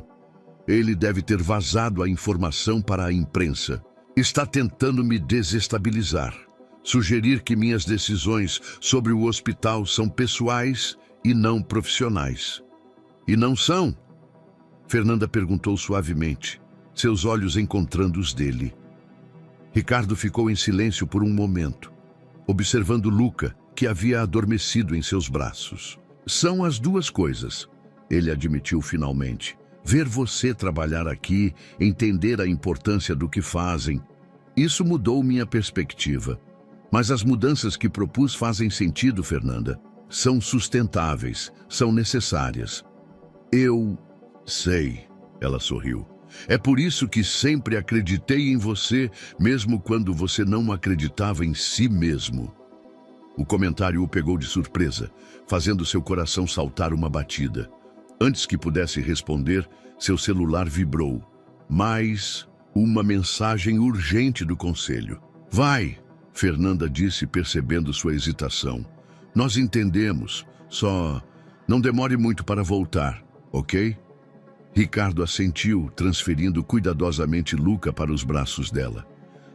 Ele deve ter vazado a informação para a imprensa. Está tentando me desestabilizar. Sugerir que minhas decisões sobre o hospital são pessoais e não profissionais. E não são? Fernanda perguntou suavemente, seus olhos encontrando os dele. Ricardo ficou em silêncio por um momento, observando Luca, que havia adormecido em seus braços. São as duas coisas, ele admitiu finalmente. Ver você trabalhar aqui, entender a importância do que fazem. Isso mudou minha perspectiva. Mas as mudanças que propus fazem sentido, Fernanda. São sustentáveis, são necessárias. Eu sei, ela sorriu. É por isso que sempre acreditei em você, mesmo quando você não acreditava em si mesmo. O comentário o pegou de surpresa, fazendo seu coração saltar uma batida. Antes que pudesse responder, seu celular vibrou. Mais uma mensagem urgente do conselho. Vai, Fernanda disse, percebendo sua hesitação. Nós entendemos, só não demore muito para voltar, ok? Ricardo assentiu, transferindo cuidadosamente Luca para os braços dela.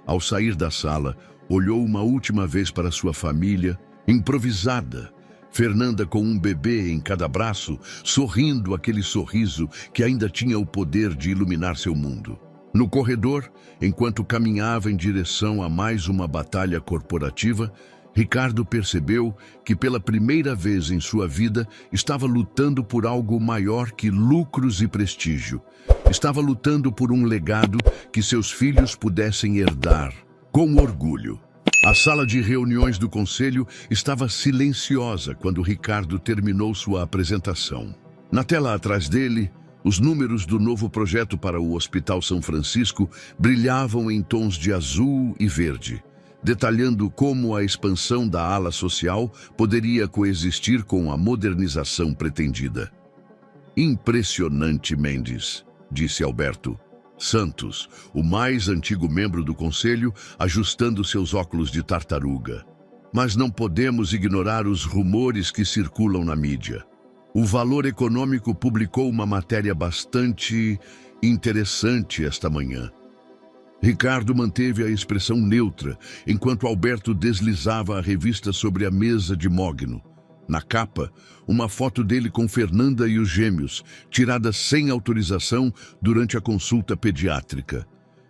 Ao sair da sala, olhou uma última vez para sua família, improvisada, Fernanda com um bebê em cada braço, sorrindo aquele sorriso que ainda tinha o poder de iluminar seu mundo. No corredor, enquanto caminhava em direção a mais uma batalha corporativa, Ricardo percebeu que pela primeira vez em sua vida estava lutando por algo maior que lucros e prestígio. Estava lutando por um legado que seus filhos pudessem herdar, com orgulho. A sala de reuniões do conselho estava silenciosa quando Ricardo terminou sua apresentação. Na tela atrás dele, os números do novo projeto para o Hospital São Francisco brilhavam em tons de azul e verde, detalhando como a expansão da ala social poderia coexistir com a modernização pretendida. Impressionante, Mendes, disse Alberto Santos, o mais antigo membro do conselho, ajustando seus óculos de tartaruga. Mas não podemos ignorar os rumores que circulam na mídia. O Valor Econômico publicou uma matéria bastante interessante esta manhã. Ricardo manteve a expressão neutra, enquanto Alberto deslizava a revista sobre a mesa de mogno. Na capa, uma foto dele com Fernanda e os gêmeos, tirada sem autorização durante a consulta pediátrica.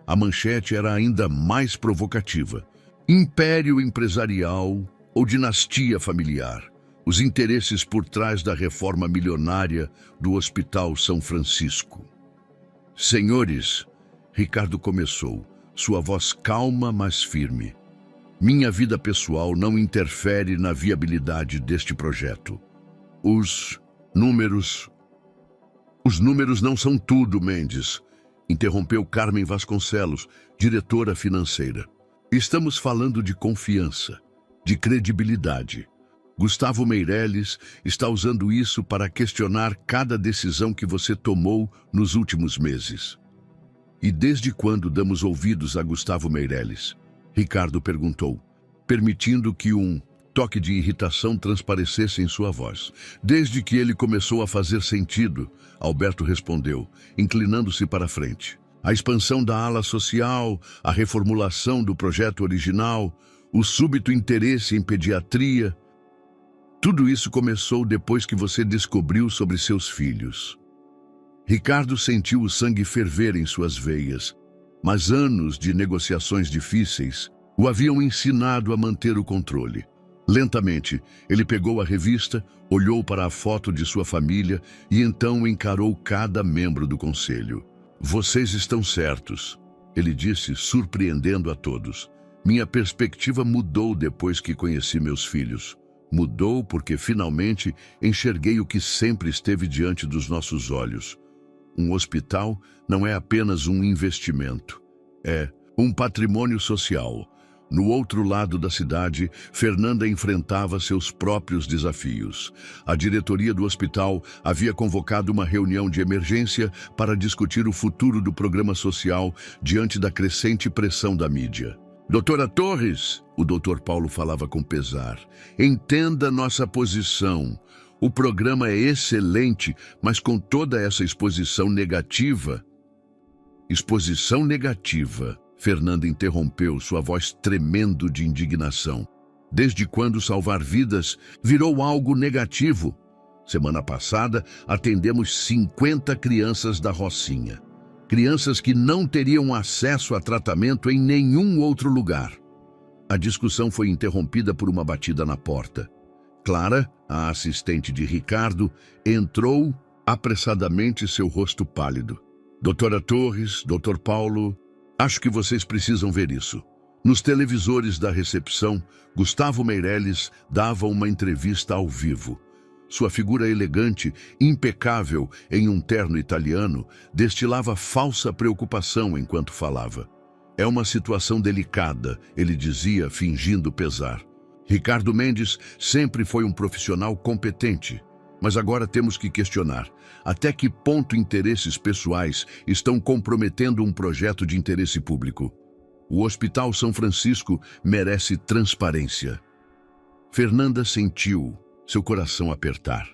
A manchete era ainda mais provocativa. Império empresarial ou dinastia familiar? Os interesses por trás da reforma milionária do Hospital São Francisco. Senhores, Ricardo começou, sua voz calma, mas firme. Minha vida pessoal não interfere na viabilidade deste projeto. Os números não são tudo, Mendes, interrompeu Carmen Vasconcelos, diretora financeira. Estamos falando de confiança, de credibilidade. Gustavo Meirelles está usando isso para questionar cada decisão que você tomou nos últimos meses. E desde quando damos ouvidos a Gustavo Meirelles? Ricardo perguntou, permitindo que um toque de irritação transparecesse em sua voz. Desde que ele começou a fazer sentido, Alberto respondeu, inclinando-se para a frente. A expansão da ala social, a reformulação do projeto original, o súbito interesse em pediatria. Tudo isso começou depois que você descobriu sobre seus filhos. Ricardo sentiu o sangue ferver em suas veias, mas anos de negociações difíceis o haviam ensinado a manter o controle. Lentamente, ele pegou a revista, olhou para a foto de sua família e então encarou cada membro do conselho. Vocês estão certos, ele disse, surpreendendo a todos. Minha perspectiva mudou depois que conheci meus filhos. Mudou porque finalmente enxerguei o que sempre esteve diante dos nossos olhos. Um hospital não é apenas um investimento, é um patrimônio social. No outro lado da cidade, Fernanda enfrentava seus próprios desafios. A diretoria do hospital havia convocado uma reunião de emergência para discutir o futuro do programa social diante da crescente pressão da mídia. Doutora Torres, o doutor Paulo falava com pesar, entenda nossa posição. O programa é excelente, mas com toda essa exposição negativa... Exposição negativa, Fernanda interrompeu, sua voz tremendo de indignação. Desde quando salvar vidas virou algo negativo? Semana passada, atendemos 50 crianças da Rocinha. Crianças que não teriam acesso a tratamento em nenhum outro lugar. A discussão foi interrompida por uma batida na porta. Clara, a assistente de Ricardo, entrou apressadamente, seu rosto pálido. Doutora Torres, doutor Paulo, acho que vocês precisam ver isso. Nos televisores da recepção, Gustavo Meirelles dava uma entrevista ao vivo. Sua figura elegante, impecável em um terno italiano, destilava falsa preocupação enquanto falava. É uma situação delicada, ele dizia, fingindo pesar. Ricardo Mendes sempre foi um profissional competente, mas agora temos que questionar até que ponto interesses pessoais estão comprometendo um projeto de interesse público. O Hospital São Francisco merece transparência. Fernanda sentiu seu coração apertar.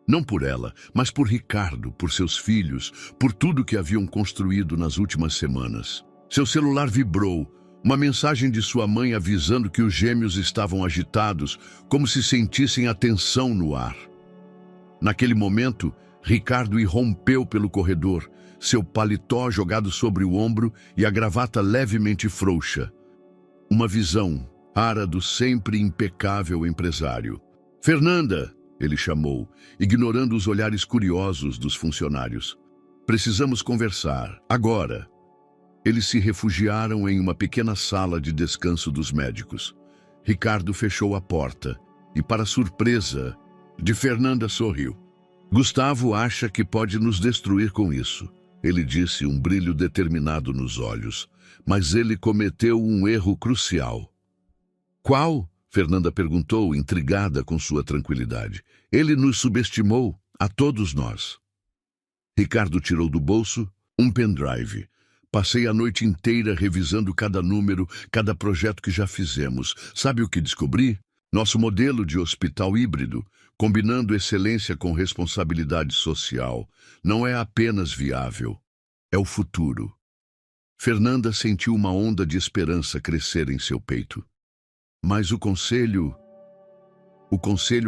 Não por ela, mas por Ricardo, por seus filhos, por tudo que haviam construído nas últimas semanas. Seu celular vibrou. Uma mensagem de sua mãe avisando que os gêmeos estavam agitados, como se sentissem a tensão no ar. Naquele momento, Ricardo irrompeu pelo corredor, seu paletó jogado sobre o ombro e a gravata levemente frouxa. Uma visão, cara do sempre impecável empresário. "Fernanda!" ele chamou, ignorando os olhares curiosos dos funcionários. "Precisamos conversar, agora." Eles se refugiaram em uma pequena sala de descanso dos médicos. Ricardo fechou a porta e, para surpresa de Fernanda, sorriu. "Gustavo acha que pode nos destruir com isso", ele disse, um brilho determinado nos olhos. "Mas ele cometeu um erro crucial." "Qual?" Fernanda perguntou, intrigada com sua tranquilidade. "Ele nos subestimou, a todos nós." Ricardo tirou do bolso um pendrive. "Passei a noite inteira revisando cada número, cada projeto que já fizemos. Sabe o que descobri? Nosso modelo de hospital híbrido, combinando excelência com responsabilidade social, não é apenas viável, é o futuro." Fernanda sentiu uma onda de esperança crescer em seu peito. "Mas o conselho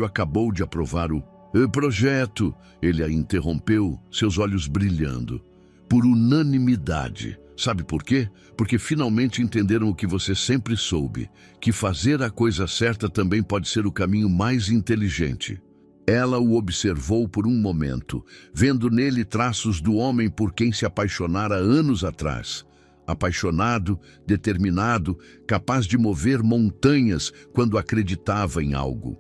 acabou de aprovar o projeto", ele a interrompeu, seus olhos brilhando. "Por unanimidade. Sabe por quê? Porque finalmente entenderam o que você sempre soube, que fazer a coisa certa também pode ser o caminho mais inteligente." Ela o observou por um momento, vendo nele traços do homem por quem se apaixonara anos atrás. Apaixonado, determinado, capaz de mover montanhas quando acreditava em algo.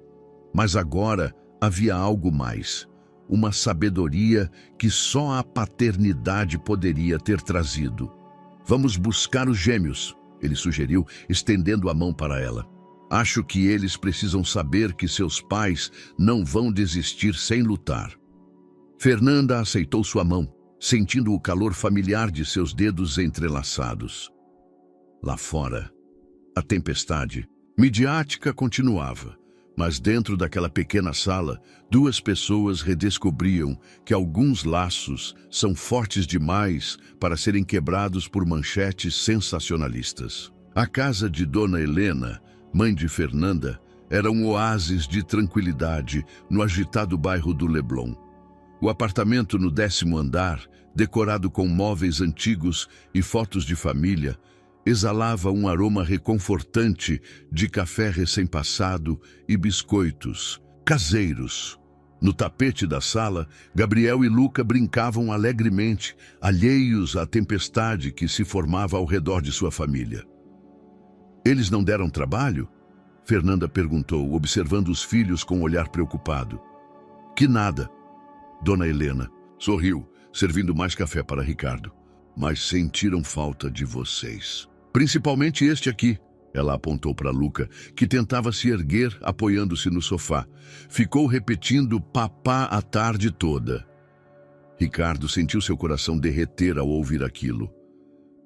Mas agora havia algo mais. Uma sabedoria que só a paternidade poderia ter trazido. "Vamos buscar os gêmeos", ele sugeriu, estendendo a mão para ela. "Acho que eles precisam saber que seus pais não vão desistir sem lutar." Fernanda aceitou sua mão, sentindo o calor familiar de seus dedos entrelaçados. Lá fora, a tempestade midiática continuava. Mas dentro daquela pequena sala, duas pessoas redescobriam que alguns laços são fortes demais para serem quebrados por manchetes sensacionalistas. A casa de Dona Helena, mãe de Fernanda, era um oásis de tranquilidade no agitado bairro do Leblon. O apartamento no 10º andar, decorado com móveis antigos e fotos de família, exalava um aroma reconfortante de café recém-passado e biscoitos caseiros. No tapete da sala, Gabriel e Luca brincavam alegremente, alheios à tempestade que se formava ao redor de sua família. "Eles não deram trabalho?" Fernanda perguntou, observando os filhos com um olhar preocupado. "Que nada." Dona Helena sorriu, servindo mais café para Ricardo. "Mas sentiram falta de vocês. Principalmente este aqui." Ela apontou para Luca, que tentava se erguer apoiando-se no sofá. Ficou repetindo papá a tarde toda. Ricardo sentiu seu coração derreter ao ouvir aquilo.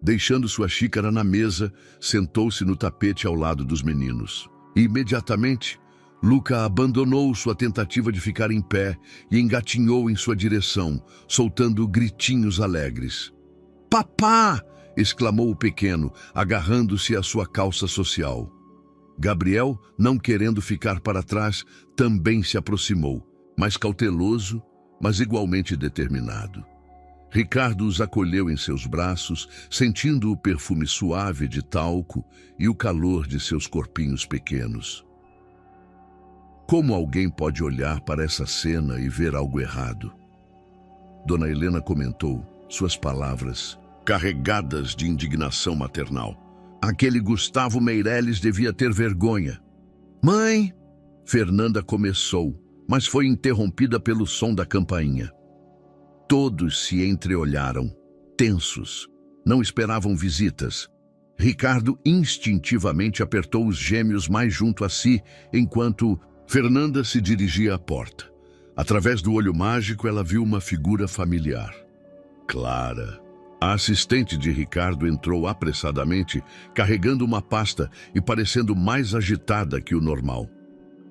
Deixando sua xícara na mesa, sentou-se no tapete ao lado dos meninos. Imediatamente, Luca abandonou sua tentativa de ficar em pé e engatinhou em sua direção, soltando gritinhos alegres. "Papá!" exclamou o pequeno, agarrando-se à sua calça social. Gabriel, não querendo ficar para trás, também se aproximou, mais cauteloso, mas igualmente determinado. Ricardo os acolheu em seus braços, sentindo o perfume suave de talco e o calor de seus corpinhos pequenos. Como alguém pode olhar para essa cena e ver algo errado? Dona Helena comentou, suas palavras carregadas de indignação maternal. Aquele Gustavo Meireles devia ter vergonha. "Mãe!" Fernanda começou, mas foi interrompida pelo som da campainha. Todos se entreolharam, tensos. Não esperavam visitas. Ricardo instintivamente apertou os gêmeos mais junto a si, enquanto Fernanda se dirigia à porta. Através do olho mágico, ela viu uma figura familiar. Clara. A assistente de Ricardo entrou apressadamente, carregando uma pasta e parecendo mais agitada que o normal.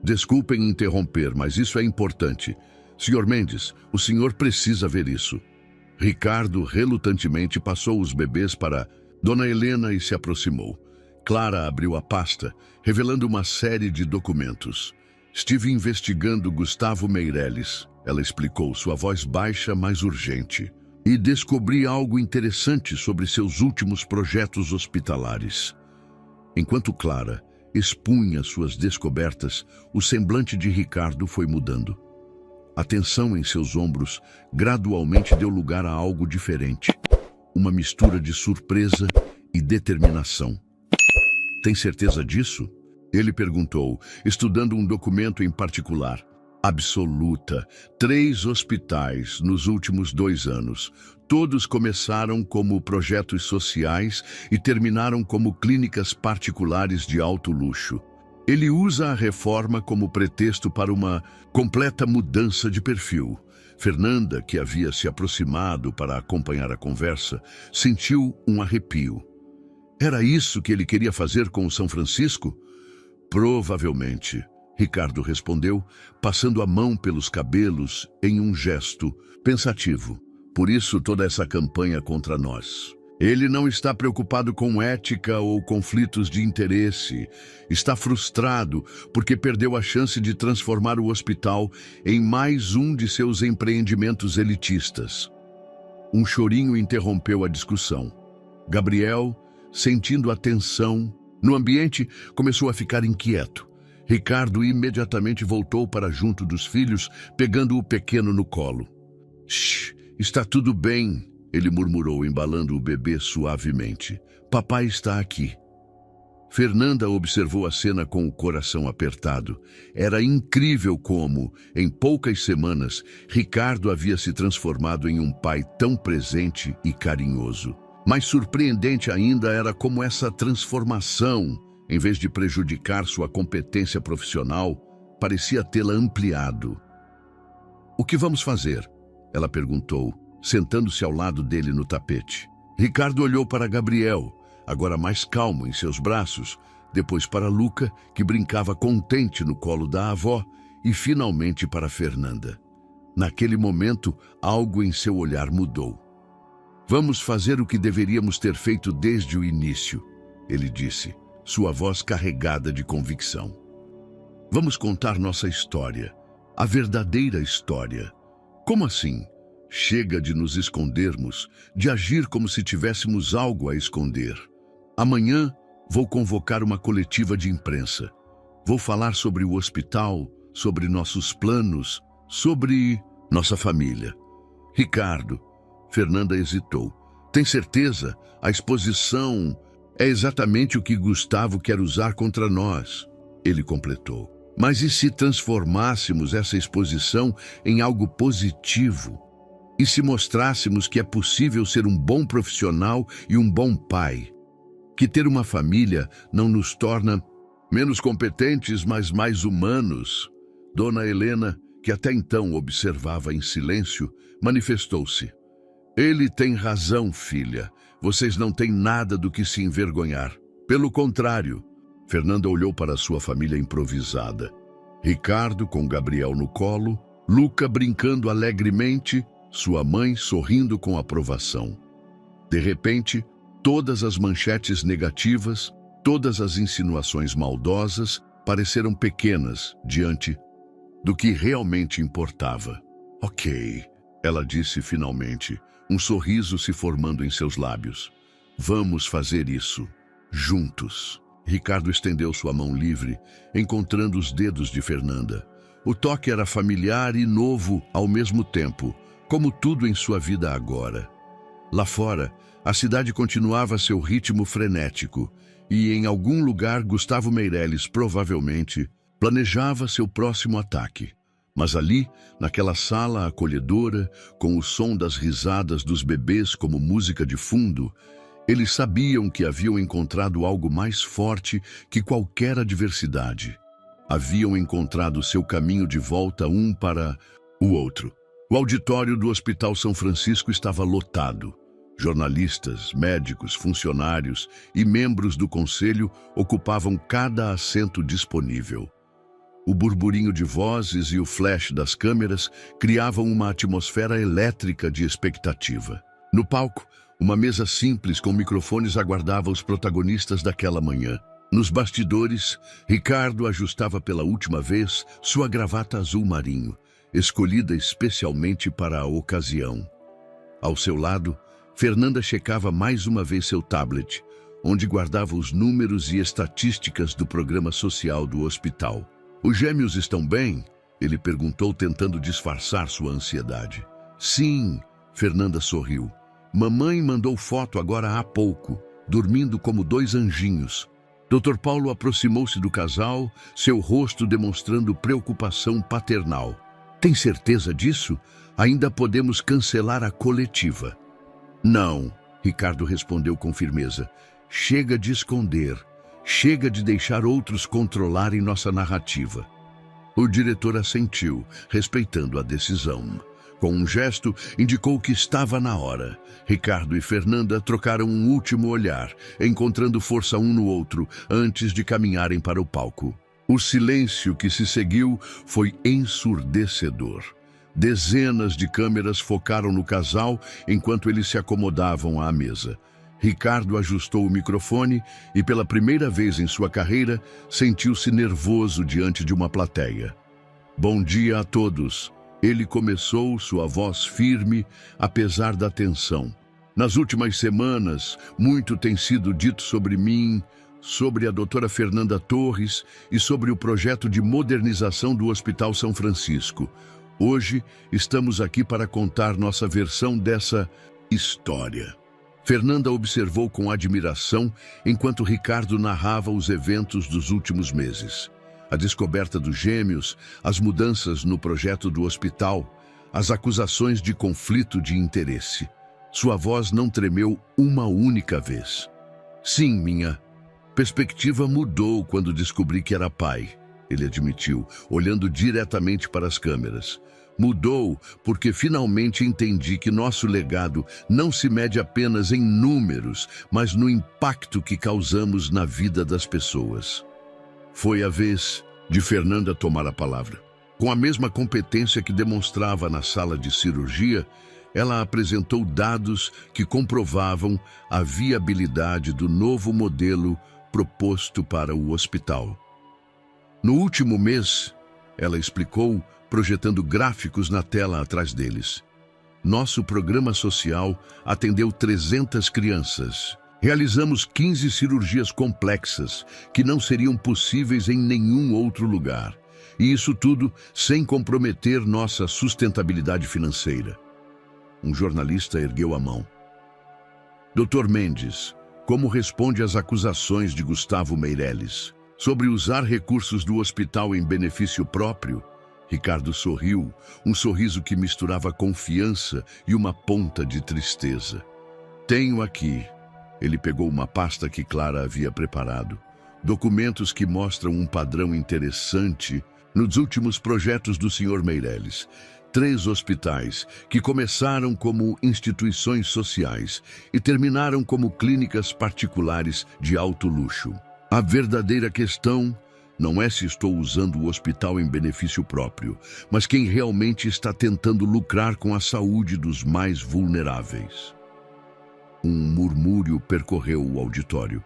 "Desculpem interromper, mas isso é importante. Sr. Mendes, o senhor precisa ver isso." Ricardo relutantemente passou os bebês para Dona Helena e se aproximou. Clara abriu a pasta, revelando uma série de documentos. Estive investigando Gustavo Meireles, ela explicou, sua voz baixa, mas urgente. E descobri algo interessante sobre seus últimos projetos hospitalares. Enquanto Clara expunha suas descobertas, o semblante de Ricardo foi mudando. A tensão em seus ombros gradualmente deu lugar a algo diferente. Uma mistura de surpresa e determinação. Tem certeza disso? Ele perguntou, estudando um documento em particular. Absoluta. 3 hospitais nos últimos 2 anos. Todos começaram como projetos sociais e terminaram como clínicas particulares de alto luxo. Ele usa a reforma como pretexto para uma completa mudança de perfil. Fernanda, que havia se aproximado para acompanhar a conversa, sentiu um arrepio. Era isso que ele queria fazer com o São Francisco? Provavelmente, Ricardo respondeu, passando a mão pelos cabelos em um gesto pensativo. Por isso toda essa campanha contra nós. Ele não está preocupado com ética ou conflitos de interesse. Está frustrado porque perdeu a chance de transformar o hospital em mais um de seus empreendimentos elitistas. Um chorinho interrompeu a discussão. Gabriel, sentindo a tensão no ambiente, começou a ficar inquieto. Ricardo imediatamente voltou para junto dos filhos, pegando o pequeno no colo. Shh, está tudo bem, ele murmurou, embalando o bebê suavemente. Papai está aqui. Fernanda observou a cena com o coração apertado. Era incrível como, em poucas semanas, Ricardo havia se transformado em um pai tão presente e carinhoso. Mais surpreendente ainda era como essa transformação, em vez de prejudicar sua competência profissional, parecia tê-la ampliado. O que vamos fazer? Ela perguntou, sentando-se ao lado dele no tapete. Ricardo olhou para Gabriel, agora mais calmo em seus braços, depois para Luca, que brincava contente no colo da avó, e finalmente para Fernanda. Naquele momento, algo em seu olhar mudou. Vamos fazer o que deveríamos ter feito desde o início, ele disse, sua voz carregada de convicção. Vamos contar nossa história, a verdadeira história. Como assim? Chega de nos escondermos, de agir como se tivéssemos algo a esconder. Amanhã vou convocar uma coletiva de imprensa. Vou falar sobre o hospital, sobre nossos planos, sobre nossa família. Ricardo, Fernanda hesitou. Tem certeza? A exposição é exatamente o que Gustavo quer usar contra nós. Ele completou. Mas e se transformássemos essa exposição em algo positivo? E se mostrássemos que é possível ser um bom profissional e um bom pai? Que ter uma família não nos torna menos competentes, mas mais humanos? Dona Helena, que até então observava em silêncio, manifestou-se. Ele tem razão, filha. Vocês não têm nada do que se envergonhar. Pelo contrário, Fernanda olhou para sua família improvisada. Ricardo com Gabriel no colo, Luca brincando alegremente, sua mãe sorrindo com aprovação. De repente, todas as manchetes negativas, todas as insinuações maldosas pareceram pequenas diante do que realmente importava. Ok, ela disse finalmente, um sorriso se formando em seus lábios. Vamos fazer isso, juntos. Ricardo estendeu sua mão livre, encontrando os dedos de Fernanda. O toque era familiar e novo ao mesmo tempo, como tudo em sua vida agora. Lá fora, a cidade continuava seu ritmo frenético, e em algum lugar Gustavo Meireles provavelmente planejava seu próximo ataque. Mas ali, naquela sala acolhedora, com o som das risadas dos bebês como música de fundo, eles sabiam que haviam encontrado algo mais forte que qualquer adversidade. Haviam encontrado seu caminho de volta um para o outro. O auditório do Hospital São Francisco estava lotado. Jornalistas, médicos, funcionários e membros do conselho ocupavam cada assento disponível. O burburinho de vozes e o flash das câmeras criavam uma atmosfera elétrica de expectativa. No palco, Uma mesa simples com microfones aguardava os protagonistas daquela manhã. Nos bastidores, Ricardo ajustava pela última vez sua gravata azul marinho, escolhida especialmente para a ocasião. Ao seu lado, Fernanda checava mais uma vez seu tablet, onde guardava os números e estatísticas do programa social do hospital. Os gêmeos estão bem? Ele perguntou, tentando disfarçar sua ansiedade. Sim, Fernanda sorriu. Mamãe mandou foto agora há pouco, dormindo como dois anjinhos. Dr. Paulo aproximou-se do casal, seu rosto demonstrando preocupação paternal. Tem certeza disso? Ainda podemos cancelar a coletiva. Não, Ricardo respondeu com firmeza. Chega de esconder. Chega de deixar outros controlarem nossa narrativa. O diretor assentiu, respeitando a decisão. Com um gesto, indicou que estava na hora. Ricardo e Fernanda trocaram um último olhar, encontrando força um no outro, antes de caminharem para o palco. O silêncio que se seguiu foi ensurdecedor. Dezenas de câmeras focaram no casal enquanto eles se acomodavam à mesa. Ricardo ajustou o microfone e, pela primeira vez em sua carreira, sentiu-se nervoso diante de uma plateia. Bom dia a todos. Ele começou, sua voz firme, apesar da tensão. Nas últimas semanas, muito tem sido dito sobre mim, sobre a doutora Fernanda Torres e sobre o projeto de modernização do Hospital São Francisco. Hoje, estamos aqui para contar nossa versão dessa história. Fernanda observou com admiração enquanto Ricardo narrava os eventos dos últimos meses. A descoberta dos gêmeos, as mudanças no projeto do hospital, as acusações de conflito de interesse. Sua voz não tremeu uma única vez. Sim, minha perspectiva mudou quando descobri que era pai, ele admitiu, olhando diretamente para as câmeras. Mudou porque finalmente entendi que nosso legado não se mede apenas em números, mas no impacto que causamos na vida das pessoas. Foi a vez de Fernanda tomar a palavra. Com a mesma competência que demonstrava na sala de cirurgia, ela apresentou dados que comprovavam a viabilidade do novo modelo proposto para o hospital. No último mês, ela explicou, projetando gráficos na tela atrás deles. Nosso programa social atendeu 300 crianças. Realizamos 15 cirurgias complexas que não seriam possíveis em nenhum outro lugar. E isso tudo sem comprometer nossa sustentabilidade financeira. Um jornalista ergueu a mão. Dr. Mendes, como responde às acusações de Gustavo Meirelles sobre usar recursos do hospital em benefício próprio? Ricardo sorriu, um sorriso que misturava confiança e uma ponta de tristeza. Tenho aqui. Ele pegou uma pasta que Clara havia preparado. Documentos que mostram um padrão interessante nos últimos projetos do Sr. Meirelles. 3 hospitais que começaram como instituições sociais e terminaram como clínicas particulares de alto luxo. A verdadeira questão não é se estou usando o hospital em benefício próprio, mas quem realmente está tentando lucrar com a saúde dos mais vulneráveis. Um murmúrio percorreu o auditório.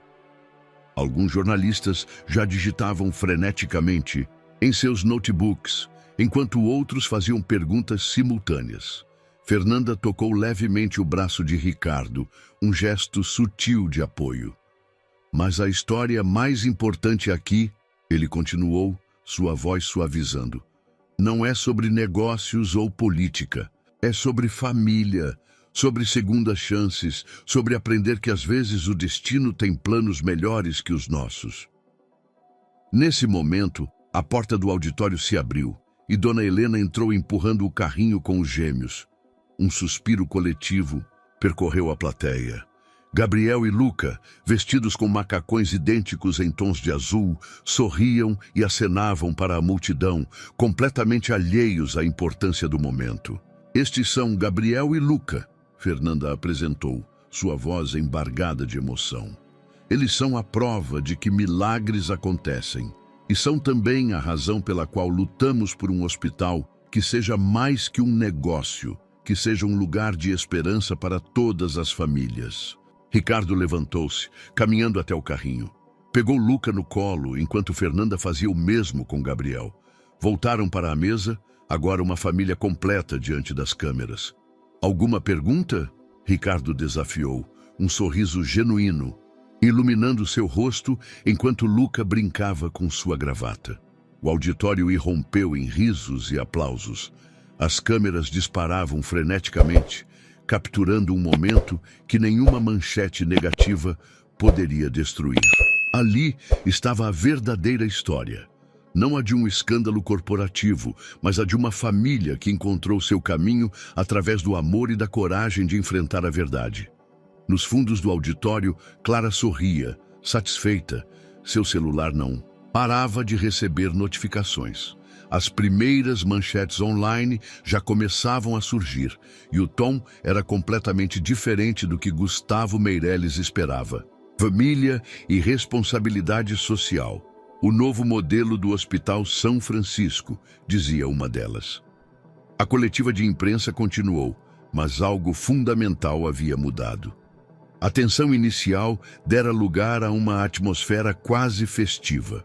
Alguns jornalistas já digitavam freneticamente em seus notebooks, enquanto outros faziam perguntas simultâneas. Fernanda tocou levemente o braço de Ricardo, um gesto sutil de apoio. Mas a história mais importante aqui, ele continuou, sua voz suavizando, não é sobre negócios ou política, é sobre família, sobre segundas chances, sobre aprender que às vezes o destino tem planos melhores que os nossos. Nesse momento, a porta do auditório se abriu e Dona Helena entrou empurrando o carrinho com os gêmeos. Um suspiro coletivo percorreu a plateia. Gabriel e Luca, vestidos com macacões idênticos em tons de azul, sorriam e acenavam para a multidão, completamente alheios à importância do momento. Estes são Gabriel e Luca, Fernanda apresentou, sua voz embargada de emoção. Eles são a prova de que milagres acontecem e são também a razão pela qual lutamos por um hospital que seja mais que um negócio, que seja um lugar de esperança para todas as famílias. Ricardo levantou-se, caminhando até o carrinho. Pegou Luca no colo, enquanto Fernanda fazia o mesmo com Gabriel. Voltaram para a mesa, agora uma família completa diante das câmeras. Alguma pergunta? Ricardo desafiou, um sorriso genuíno, iluminando seu rosto enquanto Luca brincava com sua gravata. O auditório irrompeu em risos e aplausos. As câmeras disparavam freneticamente, capturando um momento que nenhuma manchete negativa poderia destruir. Ali estava a verdadeira história. Não a de um escândalo corporativo, mas a de uma família que encontrou seu caminho através do amor e da coragem de enfrentar a verdade. Nos fundos do auditório, Clara sorria, satisfeita. Seu celular não parava de receber notificações. As primeiras manchetes online já começavam a surgir, e o tom era completamente diferente do que Gustavo Meirelles esperava. Família e responsabilidade social. O novo modelo do Hospital São Francisco, dizia uma delas. A coletiva de imprensa continuou, mas algo fundamental havia mudado. A tensão inicial dera lugar a uma atmosfera quase festiva.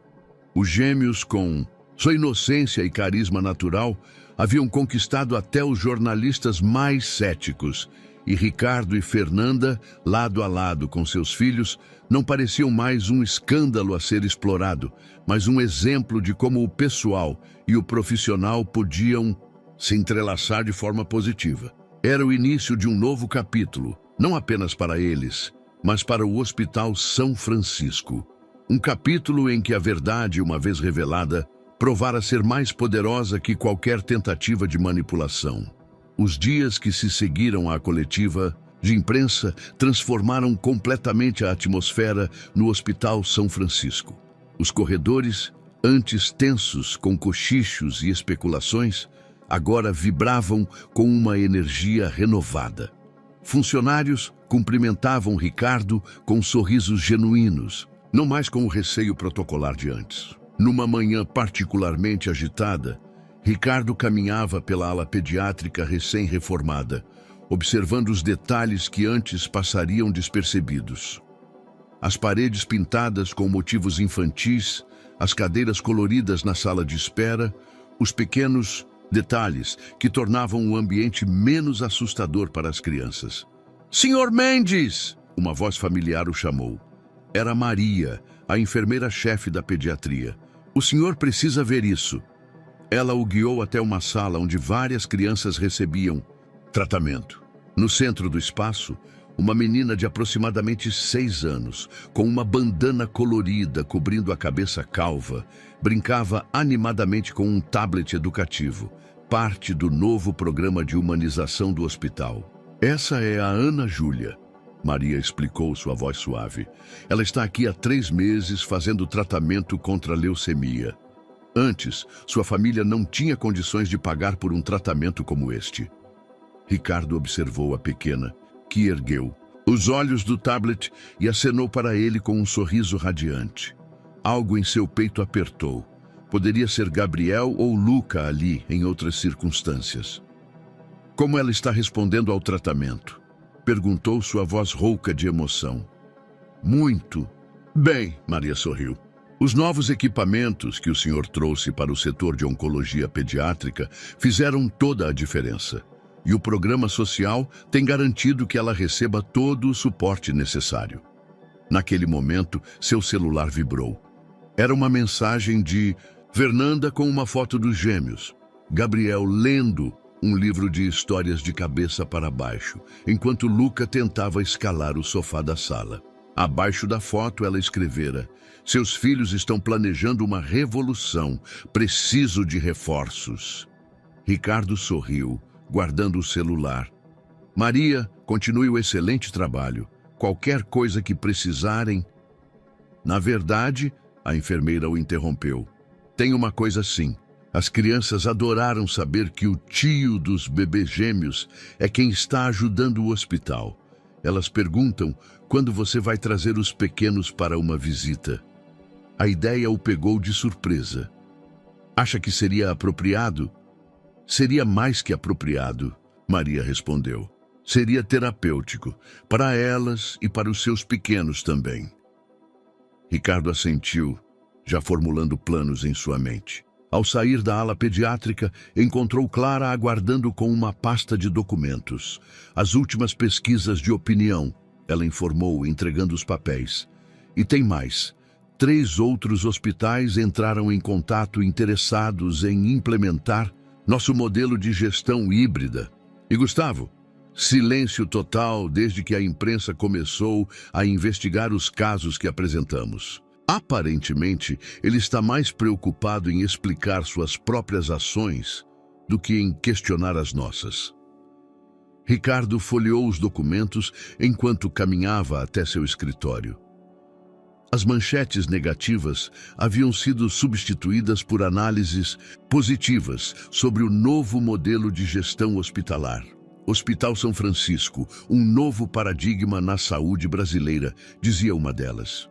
Os gêmeos, com sua inocência e carisma natural, haviam conquistado até os jornalistas mais céticos, e Ricardo e Fernanda, lado a lado com seus filhos, não pareciam mais um escândalo a ser explorado, mas um exemplo de como o pessoal e o profissional podiam se entrelaçar de forma positiva. Era o início de um novo capítulo, não apenas para eles, mas para o Hospital São Francisco. Um capítulo em que a verdade, uma vez revelada, provara ser mais poderosa que qualquer tentativa de manipulação. Os dias que se seguiram à coletiva de imprensa transformaram completamente a atmosfera no Hospital São Francisco. Os corredores, antes tensos com cochichos e especulações, agora vibravam com uma energia renovada. Funcionários cumprimentavam Ricardo com sorrisos genuínos, não mais com o receio protocolar de antes. Numa manhã particularmente agitada, Ricardo caminhava pela ala pediátrica recém-reformada, observando os detalhes que antes passariam despercebidos. As paredes pintadas com motivos infantis, as cadeiras coloridas na sala de espera, os pequenos detalhes que tornavam o ambiente menos assustador para as crianças. "Senhor Mendes!" Uma voz familiar o chamou. Era Maria, a enfermeira-chefe da pediatria. "O senhor precisa ver isso." Ela o guiou até uma sala onde várias crianças recebiam tratamento. No centro do espaço, uma menina de aproximadamente 6 anos, com uma bandana colorida cobrindo a cabeça calva, brincava animadamente com um tablet educativo, parte do novo programa de humanização do hospital. "Essa é a Ana Júlia", Maria explicou, sua voz suave. "Ela está aqui há 3 meses fazendo tratamento contra a leucemia. Antes, sua família não tinha condições de pagar por um tratamento como este." Ricardo observou a pequena, que ergueu os olhos do tablet e acenou para ele com um sorriso radiante. Algo em seu peito apertou. Poderia ser Gabriel ou Luca ali em outras circunstâncias. "Como ela está respondendo ao tratamento?" perguntou sua voz rouca de emoção. "Muito bem", Maria sorriu. "Os novos equipamentos que o senhor trouxe para o setor de oncologia pediátrica fizeram toda a diferença. E o programa social tem garantido que ela receba todo o suporte necessário." Naquele momento, seu celular vibrou. Era uma mensagem de Fernanda com uma foto dos gêmeos. Gabriel lendo um livro de histórias de cabeça para baixo, enquanto Luca tentava escalar o sofá da sala. Abaixo da foto ela escrevera: "Seus filhos estão planejando uma revolução. Preciso de reforços." Ricardo sorriu, guardando o celular. "Maria, continue o excelente trabalho. Qualquer coisa que precisarem." "Na verdade," a enfermeira o interrompeu, "tem uma coisa sim. As crianças adoraram saber que o tio dos bebês gêmeos é quem está ajudando o hospital. Elas perguntam quando você vai trazer os pequenos para uma visita." A ideia o pegou de surpresa. "Acha que seria apropriado?" "Seria mais que apropriado." Maria respondeu. Seria terapêutico, para elas e para os seus pequenos também. Ricardo assentiu, já formulando planos em sua mente. Ao sair da ala pediátrica, encontrou Clara aguardando com uma pasta de documentos. As últimas pesquisas de opinião, ela informou, entregando os papéis. E tem mais. 3 outros hospitais entraram em contato interessados em implementar nosso modelo de gestão híbrida. E Gustavo? Silêncio total desde que a imprensa começou a investigar os casos que apresentamos. Aparentemente, ele está mais preocupado em explicar suas próprias ações do que em questionar as nossas. Ricardo folheou os documentos enquanto caminhava até seu escritório. As manchetes negativas haviam sido substituídas por análises positivas sobre o novo modelo de gestão hospitalar. Hospital São Francisco, um novo paradigma na saúde brasileira, dizia uma delas.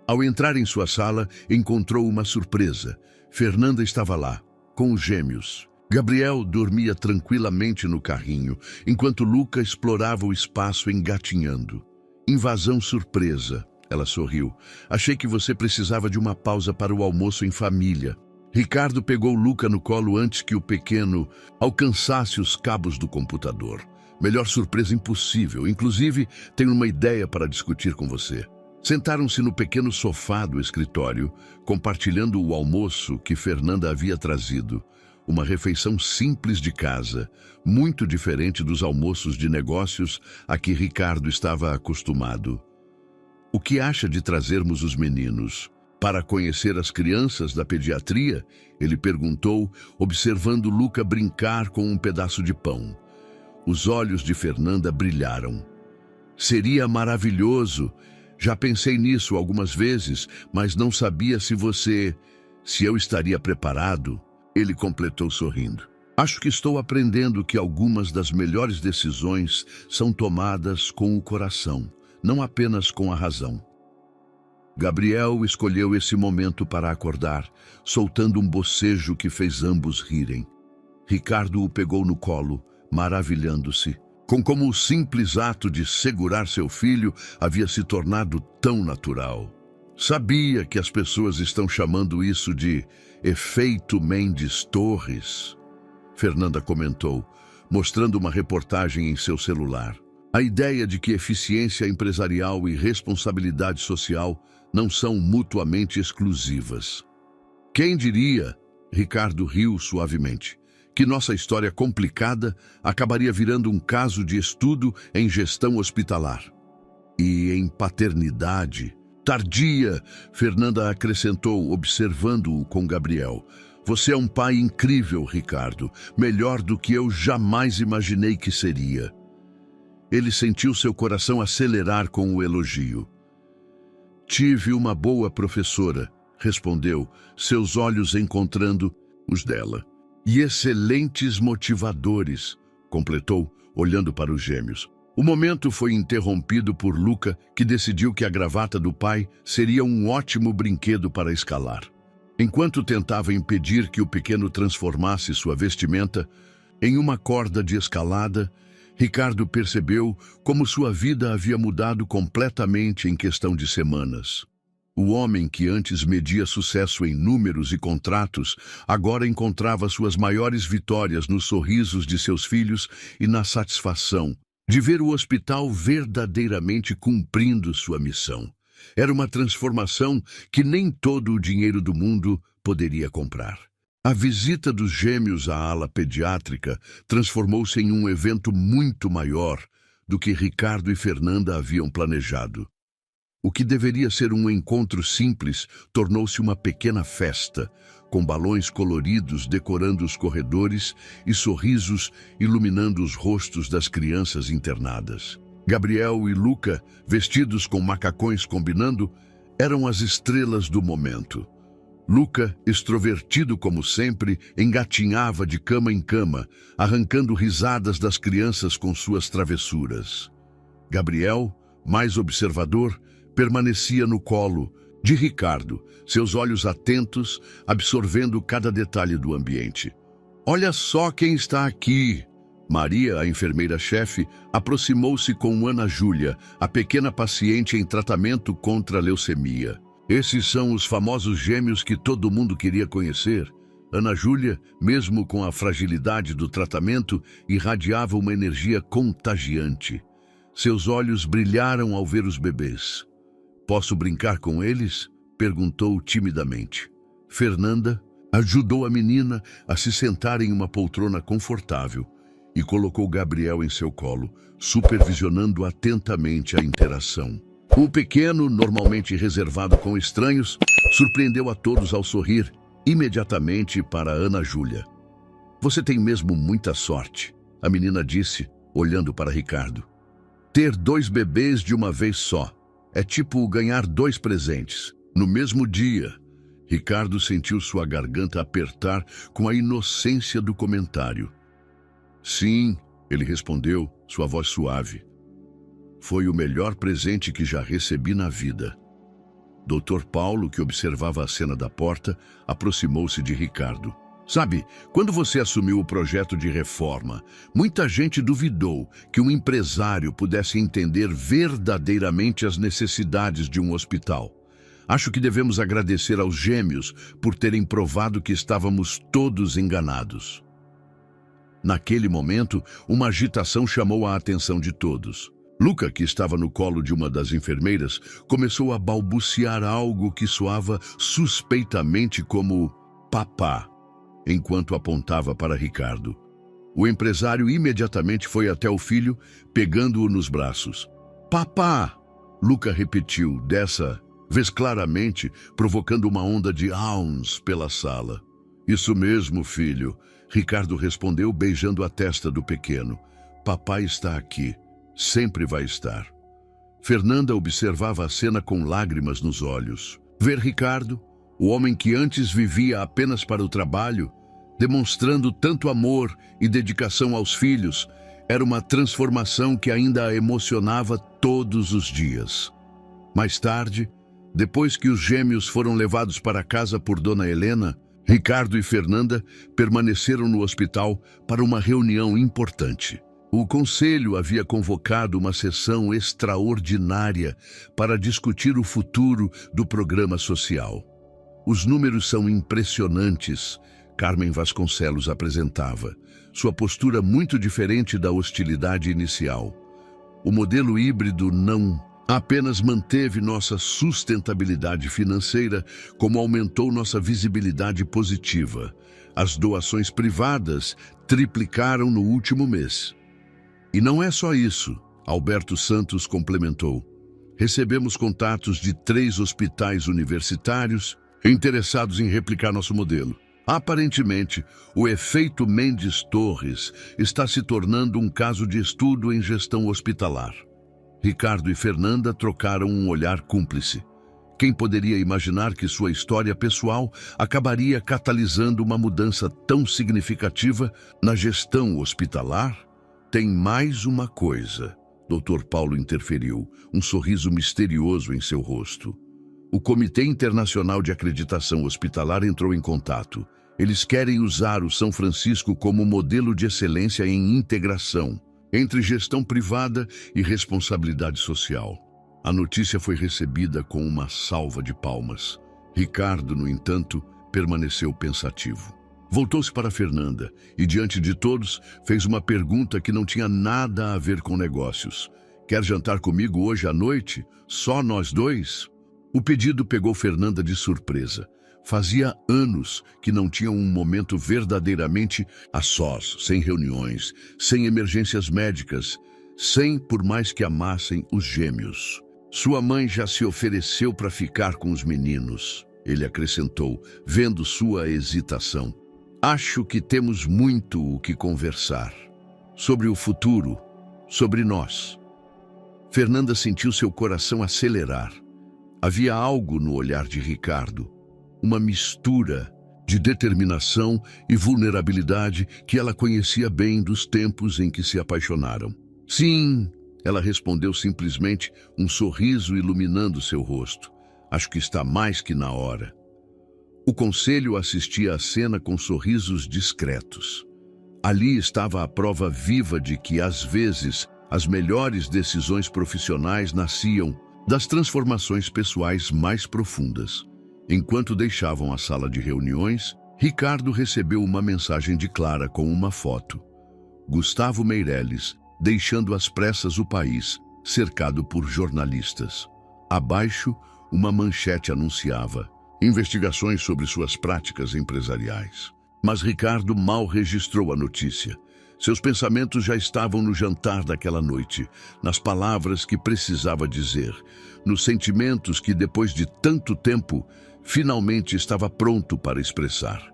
Ao entrar em sua sala, encontrou uma surpresa. Fernanda estava lá, com os gêmeos. Gabriel dormia tranquilamente no carrinho, enquanto Luca explorava o espaço engatinhando. Invasão surpresa, ela sorriu. Achei que você precisava de uma pausa para o almoço em família. Ricardo pegou Luca no colo antes que o pequeno alcançasse os cabos do computador. Melhor surpresa impossível. Inclusive, tenho uma ideia para discutir com você. Sentaram-se no pequeno sofá do escritório, compartilhando o almoço que Fernanda havia trazido. Uma refeição simples de casa, muito diferente dos almoços de negócios a que Ricardo estava acostumado. O que acha de trazermos os meninos? Para conhecer as crianças da pediatria, ele perguntou, observando Luca brincar com um pedaço de pão. Os olhos de Fernanda brilharam. Seria maravilhoso. Já pensei nisso algumas vezes, mas não sabia se eu estaria preparado. Ele completou sorrindo. Acho que estou aprendendo que algumas das melhores decisões são tomadas com o coração, não apenas com a razão. Gabriel escolheu esse momento para acordar, soltando um bocejo que fez ambos rirem. Ricardo o pegou no colo, maravilhando-se, com como o simples ato de segurar seu filho havia se tornado tão natural. Sabia que as pessoas estão chamando isso de efeito Mendes Torres? Fernanda comentou, mostrando uma reportagem em seu celular. A ideia de que eficiência empresarial e responsabilidade social não são mutuamente exclusivas. Quem diria, Ricardo riu suavemente, que nossa história complicada acabaria virando um caso de estudo em gestão hospitalar. E em paternidade tardia, Fernanda acrescentou, observando-o com Gabriel. Você é um pai incrível, Ricardo, melhor do que eu jamais imaginei que seria. Ele sentiu seu coração acelerar com o elogio. Tive uma boa professora, respondeu, seus olhos encontrando os dela. E excelentes motivadores, completou, olhando para os gêmeos. O momento foi interrompido por Luca, que decidiu que a gravata do pai seria um ótimo brinquedo para escalar. Enquanto tentava impedir que o pequeno transformasse sua vestimenta em uma corda de escalada, Ricardo percebeu como sua vida havia mudado completamente em questão de semanas. O homem que antes media sucesso em números e contratos, agora encontrava suas maiores vitórias nos sorrisos de seus filhos e na satisfação de ver o hospital verdadeiramente cumprindo sua missão. Era uma transformação que nem todo o dinheiro do mundo poderia comprar. A visita dos gêmeos à ala pediátrica transformou-se em um evento muito maior do que Ricardo e Fernanda haviam planejado. O que deveria ser um encontro simples tornou-se uma pequena festa, com balões coloridos decorando os corredores e sorrisos iluminando os rostos das crianças internadas. Gabriel e Luca, vestidos com macacões combinando, eram as estrelas do momento. Luca, extrovertido como sempre, engatinhava de cama em cama, arrancando risadas das crianças com suas travessuras. Gabriel, mais observador, permanecia no colo de Ricardo, seus olhos atentos, absorvendo cada detalhe do ambiente. Olha só quem está aqui, Maria, a enfermeira-chefe, aproximou-se com Ana Júlia, a pequena paciente em tratamento contra a leucemia. Esses são os famosos gêmeos que todo mundo queria conhecer. Ana Júlia, mesmo com a fragilidade do tratamento, irradiava uma energia contagiante. Seus olhos brilharam ao ver os bebês. "Posso brincar com eles?" perguntou timidamente. Fernanda ajudou a menina a se sentar em uma poltrona confortável e colocou Gabriel em seu colo, supervisionando atentamente a interação. O pequeno, normalmente reservado com estranhos, surpreendeu a todos ao sorrir imediatamente para Ana Júlia. "Você tem mesmo muita sorte", a menina disse, olhando para Ricardo. "Ter 2 bebês de uma vez só é tipo ganhar 2 presentes no mesmo dia." Ricardo sentiu sua garganta apertar com a inocência do comentário. "Sim", ele respondeu, sua voz suave. "Foi o melhor presente que já recebi na vida." Dr. Paulo, que observava a cena da porta, aproximou-se de Ricardo. "Sabe, quando você assumiu o projeto de reforma, muita gente duvidou que um empresário pudesse entender verdadeiramente as necessidades de um hospital. Acho que devemos agradecer aos gêmeos por terem provado que estávamos todos enganados." Naquele momento, uma agitação chamou a atenção de todos. Luca, que estava no colo de uma das enfermeiras, começou a balbuciar algo que soava suspeitamente como "papá", enquanto apontava para Ricardo. O empresário imediatamente foi até o filho, pegando-o nos braços. "Papá!" Luca repetiu, dessa vez claramente, provocando uma onda de ahns pela sala. "Isso mesmo, filho", Ricardo respondeu, beijando a testa do pequeno. "Papai está aqui. Sempre vai estar." Fernanda observava a cena com lágrimas nos olhos. Ver Ricardo, o homem que antes vivia apenas para o trabalho, demonstrando tanto amor e dedicação aos filhos, era uma transformação que ainda a emocionava todos os dias. Mais tarde, depois que os gêmeos foram levados para casa por Dona Helena, Ricardo e Fernanda permaneceram no hospital para uma reunião importante. O conselho havia convocado uma sessão extraordinária para discutir o futuro do programa social. "Os números são impressionantes", Carmen Vasconcelos apresentava, sua postura muito diferente da hostilidade inicial. "O modelo híbrido não apenas manteve nossa sustentabilidade financeira, como aumentou nossa visibilidade positiva. As doações privadas triplicaram no último mês. E não é só isso", Alberto Santos complementou. "Recebemos contatos de 3 hospitais universitários interessados em replicar nosso modelo. Aparentemente, o efeito Mendes Torres está se tornando um caso de estudo em gestão hospitalar." Ricardo e Fernanda trocaram um olhar cúmplice. Quem poderia imaginar que sua história pessoal acabaria catalisando uma mudança tão significativa na gestão hospitalar? "Tem mais uma coisa", Dr. Paulo interferiu, um sorriso misterioso em seu rosto. "O Comitê Internacional de Acreditação Hospitalar entrou em contato. Eles querem usar o São Francisco como modelo de excelência em integração entre gestão privada e responsabilidade social." A notícia foi recebida com uma salva de palmas. Ricardo, no entanto, permaneceu pensativo. Voltou-se para Fernanda e, diante de todos, fez uma pergunta que não tinha nada a ver com negócios. "Quer jantar comigo hoje à noite? Só nós 2? O pedido pegou Fernanda de surpresa. Fazia anos que não tinham um momento verdadeiramente a sós, sem reuniões, sem emergências médicas, sem, por mais que amassem, os gêmeos. "Sua mãe já se ofereceu para ficar com os meninos", ele acrescentou, vendo sua hesitação. "Acho que temos muito o que conversar. Sobre o futuro, sobre nós." Fernanda sentiu seu coração acelerar. Havia algo no olhar de Ricardo, uma mistura de determinação e vulnerabilidade que ela conhecia bem dos tempos em que se apaixonaram. "Sim", ela respondeu simplesmente, um sorriso iluminando seu rosto. "Acho que está mais que na hora." O conselho assistia à cena com sorrisos discretos. Ali estava a prova viva de que, às vezes, as melhores decisões profissionais nasciam das transformações pessoais mais profundas. Enquanto deixavam a sala de reuniões, Ricardo recebeu uma mensagem de Clara com uma foto. Gustavo Meireles, deixando às pressas o país, cercado por jornalistas. Abaixo, uma manchete anunciava investigações sobre suas práticas empresariais. Mas Ricardo mal registrou a notícia. Seus pensamentos já estavam no jantar daquela noite, nas palavras que precisava dizer, nos sentimentos que, depois de tanto tempo, finalmente estava pronto para expressar.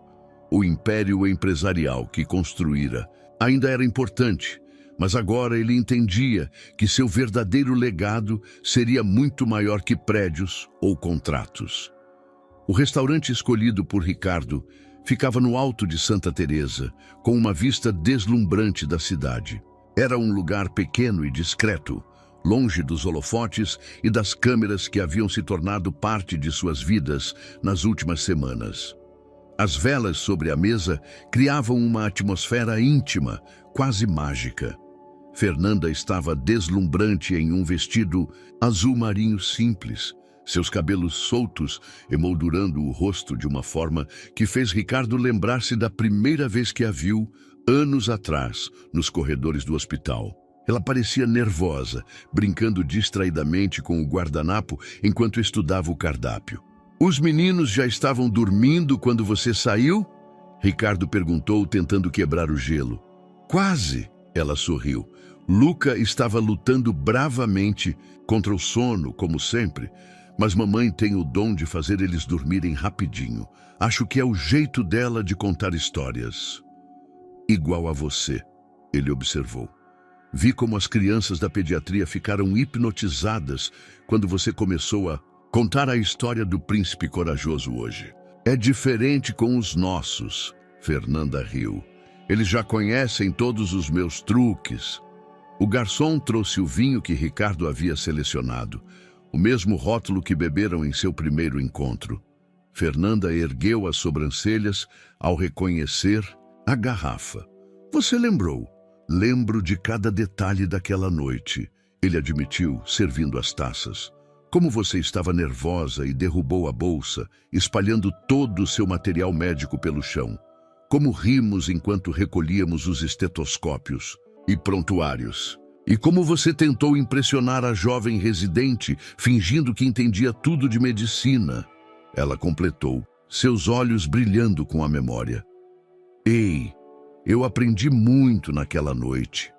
O império empresarial que construíra ainda era importante, mas agora ele entendia que seu verdadeiro legado seria muito maior que prédios ou contratos. O restaurante escolhido por Ricardo ficava no alto de Santa Teresa, com uma vista deslumbrante da cidade. Era um lugar pequeno e discreto, longe dos holofotes e das câmeras que haviam se tornado parte de suas vidas nas últimas semanas. As velas sobre a mesa criavam uma atmosfera íntima, quase mágica. Fernanda estava deslumbrante em um vestido azul marinho simples, seus cabelos soltos emoldurando o rosto de uma forma que fez Ricardo lembrar-se da primeira vez que a viu, anos atrás, nos corredores do hospital. Ela parecia nervosa, brincando distraidamente com o guardanapo enquanto estudava o cardápio. "Os meninos já estavam dormindo quando você saiu?" Ricardo perguntou, tentando quebrar o gelo. "Quase", ela sorriu. Luca estava lutando bravamente contra o sono, como sempre, mas mamãe tem o dom de fazer eles dormirem rapidinho. Acho que é o jeito dela de contar histórias. "Igual a você", ele observou. "Vi como as crianças da pediatria ficaram hipnotizadas quando você começou a contar a história do príncipe corajoso hoje." "É diferente com os nossos", Fernanda riu. "Eles já conhecem todos os meus truques." O garçom trouxe o vinho que Ricardo havia selecionado, o mesmo rótulo que beberam em seu primeiro encontro. Fernanda ergueu as sobrancelhas ao reconhecer a garrafa. "Você lembrou?" "Lembro de cada detalhe daquela noite", ele admitiu, servindo as taças. "Como você estava nervosa e derrubou a bolsa, espalhando todo o seu material médico pelo chão. Como rimos enquanto recolhíamos os estetoscópios e prontuários. E como você tentou impressionar a jovem residente, fingindo que entendia tudo de medicina." Ela completou, seus olhos brilhando com a memória. "Ei, eu aprendi muito naquela noite.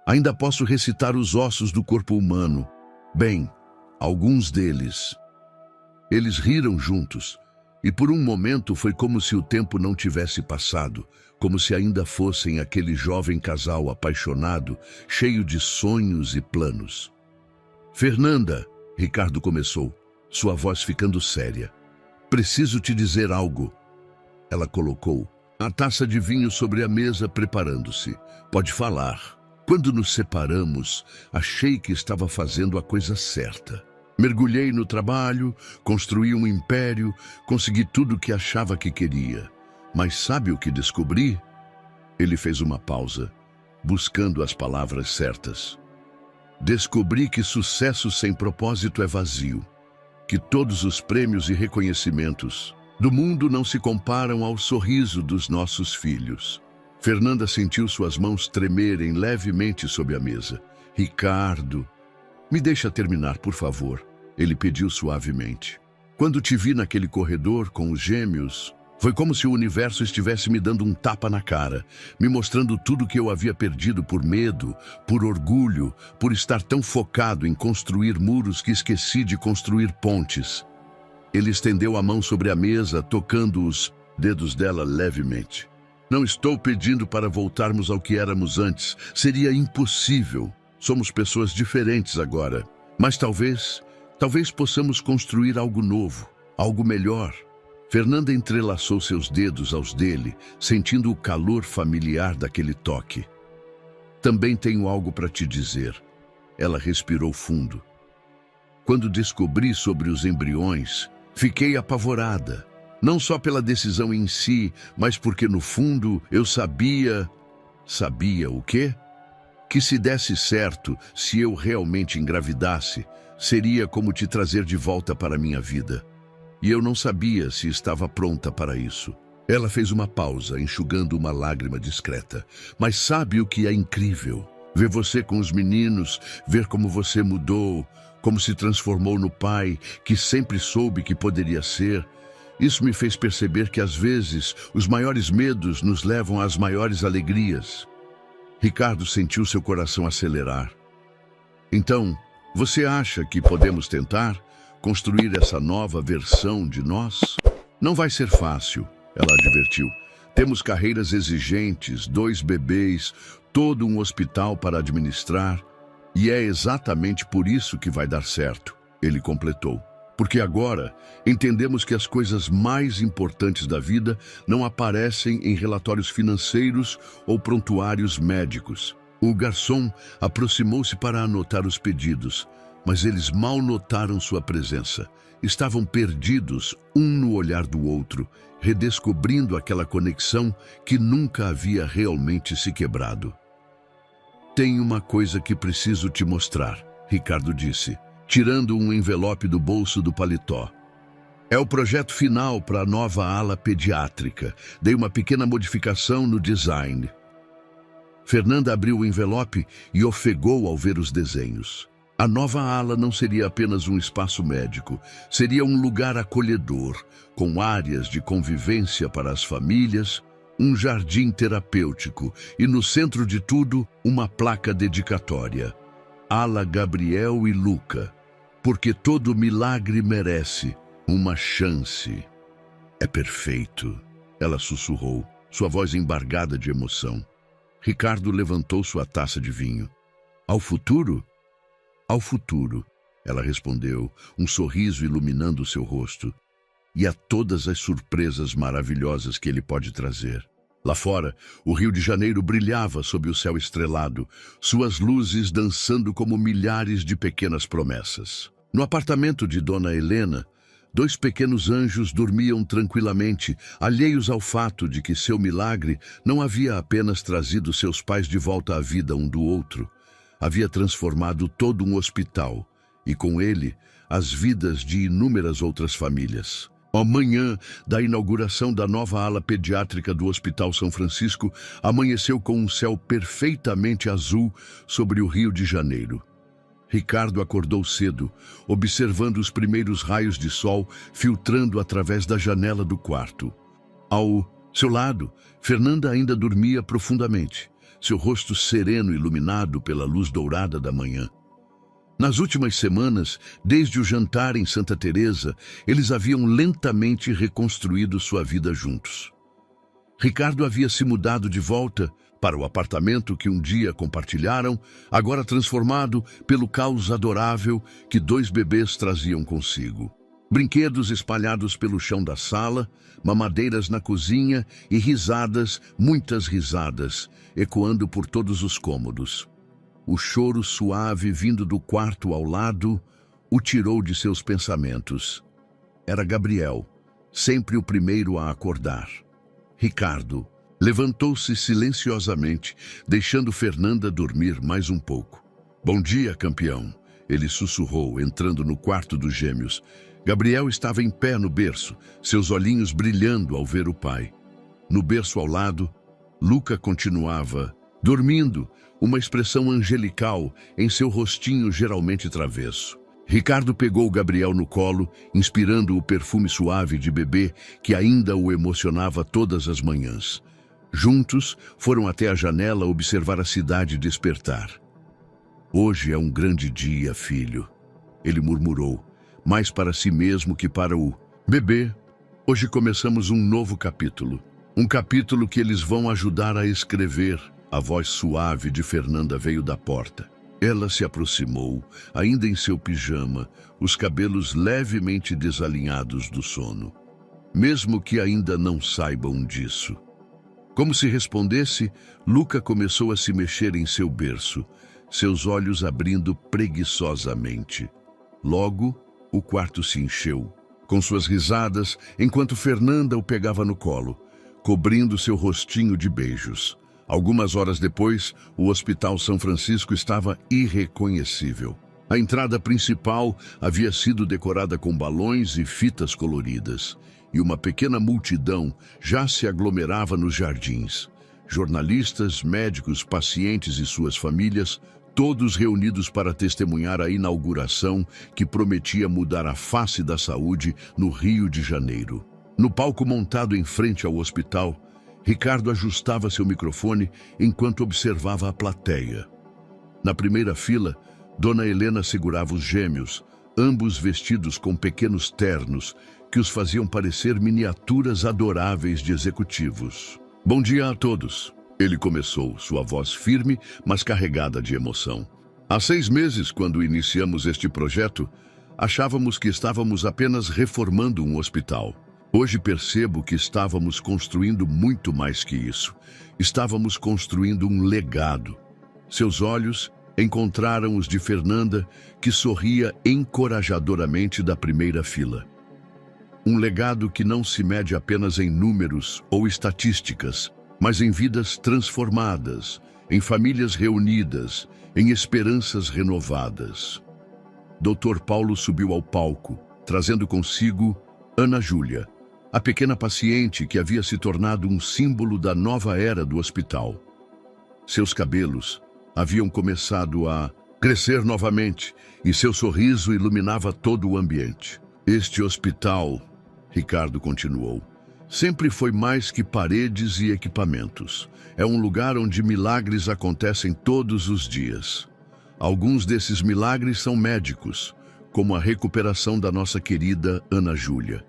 Ainda posso recitar os ossos do corpo humano. Bem, alguns deles." Eles riram juntos, e por um momento foi como se o tempo não tivesse passado, como se ainda fossem aquele jovem casal apaixonado, cheio de sonhos e planos. "Fernanda", Ricardo começou, sua voz ficando séria. "Preciso te dizer algo." Ela colocou a taça de vinho sobre a mesa, preparando-se. "Pode falar. Quando nos separamos, achei que estava fazendo a coisa certa. Mergulhei no trabalho, construí um império, consegui tudo o que achava que queria. Mas sabe o que descobri?" Ele fez uma pausa, buscando as palavras certas. "Descobri que sucesso sem propósito é vazio, que todos os prêmios e reconhecimentos do mundo não se comparam ao sorriso dos nossos filhos." Fernanda sentiu suas mãos tremerem levemente sob a mesa. "Ricardo, me deixa terminar, por favor", ele pediu suavemente. "Quando te vi naquele corredor com os gêmeos, foi como se o universo estivesse me dando um tapa na cara, me mostrando tudo que eu havia perdido por medo, por orgulho, por estar tão focado em construir muros que esqueci de construir pontes." Ele estendeu a mão sobre a mesa, tocando os dedos dela levemente. "Não estou pedindo para voltarmos ao que éramos antes. Seria impossível. Somos pessoas diferentes agora. Mas talvez possamos construir algo novo, algo melhor." Fernanda entrelaçou seus dedos aos dele, sentindo o calor familiar daquele toque. "Também tenho algo para te dizer." Ela respirou fundo. "Quando descobri sobre os embriões, fiquei apavorada. Não só pela decisão em si, mas porque, no fundo, eu sabia Sabia o quê? Que se desse certo, se eu realmente engravidasse, seria como te trazer de volta para a minha vida. E eu não sabia se estava pronta para isso. Ela fez uma pausa, enxugando uma lágrima discreta. Mas sabe o que é incrível? Ver você com os meninos, ver como você mudou, como se transformou no pai que sempre soube que poderia ser. Isso me fez perceber que às vezes os maiores medos nos levam às maiores alegrias. Ricardo sentiu seu coração acelerar. Então, você acha que podemos tentar construir essa nova versão de nós? Não vai ser fácil, ela advertiu. Temos carreiras exigentes, 2 bebês, todo um hospital para administrar. E é exatamente por isso que vai dar certo, ele completou. Porque agora entendemos que as coisas mais importantes da vida não aparecem em relatórios financeiros ou prontuários médicos. O garçom aproximou-se para anotar os pedidos, mas eles mal notaram sua presença. Estavam perdidos, um no olhar do outro, redescobrindo aquela conexão que nunca havia realmente se quebrado. Tem uma coisa que preciso te mostrar, Ricardo disse, tirando um envelope do bolso do paletó. É o projeto final para a nova ala pediátrica. Dei uma pequena modificação no design. Fernanda abriu o envelope e ofegou ao ver os desenhos. A nova ala não seria apenas um espaço médico, seria um lugar acolhedor, com áreas de convivência para as famílias, um jardim terapêutico e, no centro de tudo, uma placa dedicatória. Ala Gabriel e Luca, porque todo milagre merece uma chance. É perfeito, ela sussurrou, sua voz embargada de emoção. Ricardo levantou sua taça de vinho. Ao futuro? Ao futuro, ela respondeu, um sorriso iluminando seu rosto. E a todas as surpresas maravilhosas que ele pode trazer. Lá fora, o Rio de Janeiro brilhava sob o céu estrelado, suas luzes dançando como milhares de pequenas promessas. No apartamento de Dona Helena, 2 pequenos anjos dormiam tranquilamente, alheios ao fato de que seu milagre não havia apenas trazido seus pais de volta à vida um do outro, havia transformado todo um hospital e, com ele, as vidas de inúmeras outras famílias. A manhã da inauguração da nova ala pediátrica do Hospital São Francisco amanheceu com um céu perfeitamente azul sobre o Rio de Janeiro. Ricardo acordou cedo, observando os primeiros raios de sol filtrando através da janela do quarto. Ao seu lado, Fernanda ainda dormia profundamente, seu rosto sereno iluminado pela luz dourada da manhã. Nas últimas semanas, desde o jantar em Santa Teresa, eles haviam lentamente reconstruído sua vida juntos. Ricardo havia se mudado de volta para o apartamento que um dia compartilharam, agora transformado pelo caos adorável que 2 bebês traziam consigo. Brinquedos espalhados pelo chão da sala, mamadeiras na cozinha e risadas, muitas risadas, ecoando por todos os cômodos. O choro suave vindo do quarto ao lado o tirou de seus pensamentos. Era Gabriel, sempre o primeiro a acordar. Ricardo levantou-se silenciosamente, deixando Fernanda dormir mais um pouco. Bom dia, campeão, ele sussurrou, entrando no quarto dos gêmeos. Gabriel estava em pé no berço, seus olhinhos brilhando ao ver o pai. No berço ao lado, Luca continuava dormindo, uma expressão angelical em seu rostinho geralmente travesso. Ricardo pegou Gabriel no colo, inspirando o perfume suave de bebê que ainda o emocionava todas as manhãs. Juntos, foram até a janela observar a cidade despertar. Hoje é um grande dia, filho, ele murmurou, mais para si mesmo que para o bebê. Hoje começamos um novo capítulo. Um capítulo que eles vão ajudar a escrever. A voz suave de Fernanda veio da porta. Ela se aproximou, ainda em seu pijama, os cabelos levemente desalinhados do sono. Mesmo que ainda não saibam disso. Como se respondesse, Luca começou a se mexer em seu berço, seus olhos abrindo preguiçosamente. Logo, o quarto se encheu, com suas risadas, enquanto Fernanda o pegava no colo, cobrindo seu rostinho de beijos. Algumas horas depois, o Hospital São Francisco estava irreconhecível. A entrada principal havia sido decorada com balões e fitas coloridas, e uma pequena multidão já se aglomerava nos jardins. Jornalistas, médicos, pacientes e suas famílias, todos reunidos para testemunhar a inauguração que prometia mudar a face da saúde no Rio de Janeiro. No palco montado em frente ao hospital, Ricardo ajustava seu microfone enquanto observava a plateia. Na primeira fila, Dona Helena segurava os gêmeos, ambos vestidos com pequenos ternos que os faziam parecer miniaturas adoráveis de executivos. Bom dia a todos, ele começou, sua voz firme, mas carregada de emoção. Há 6 meses, quando iniciamos este projeto, achávamos que estávamos apenas reformando um hospital. Hoje percebo que estávamos construindo muito mais que isso. Estávamos construindo um legado. Seus olhos encontraram os de Fernanda, que sorria encorajadoramente da primeira fila. Um legado que não se mede apenas em números ou estatísticas, mas em vidas transformadas, em famílias reunidas, em esperanças renovadas. Dr. Paulo subiu ao palco, trazendo consigo Ana Júlia, a pequena paciente que havia se tornado um símbolo da nova era do hospital. Seus cabelos haviam começado a crescer novamente e seu sorriso iluminava todo o ambiente. Este hospital, Ricardo continuou, sempre foi mais que paredes e equipamentos. É um lugar onde milagres acontecem todos os dias. Alguns desses milagres são médicos, como a recuperação da nossa querida Ana Júlia.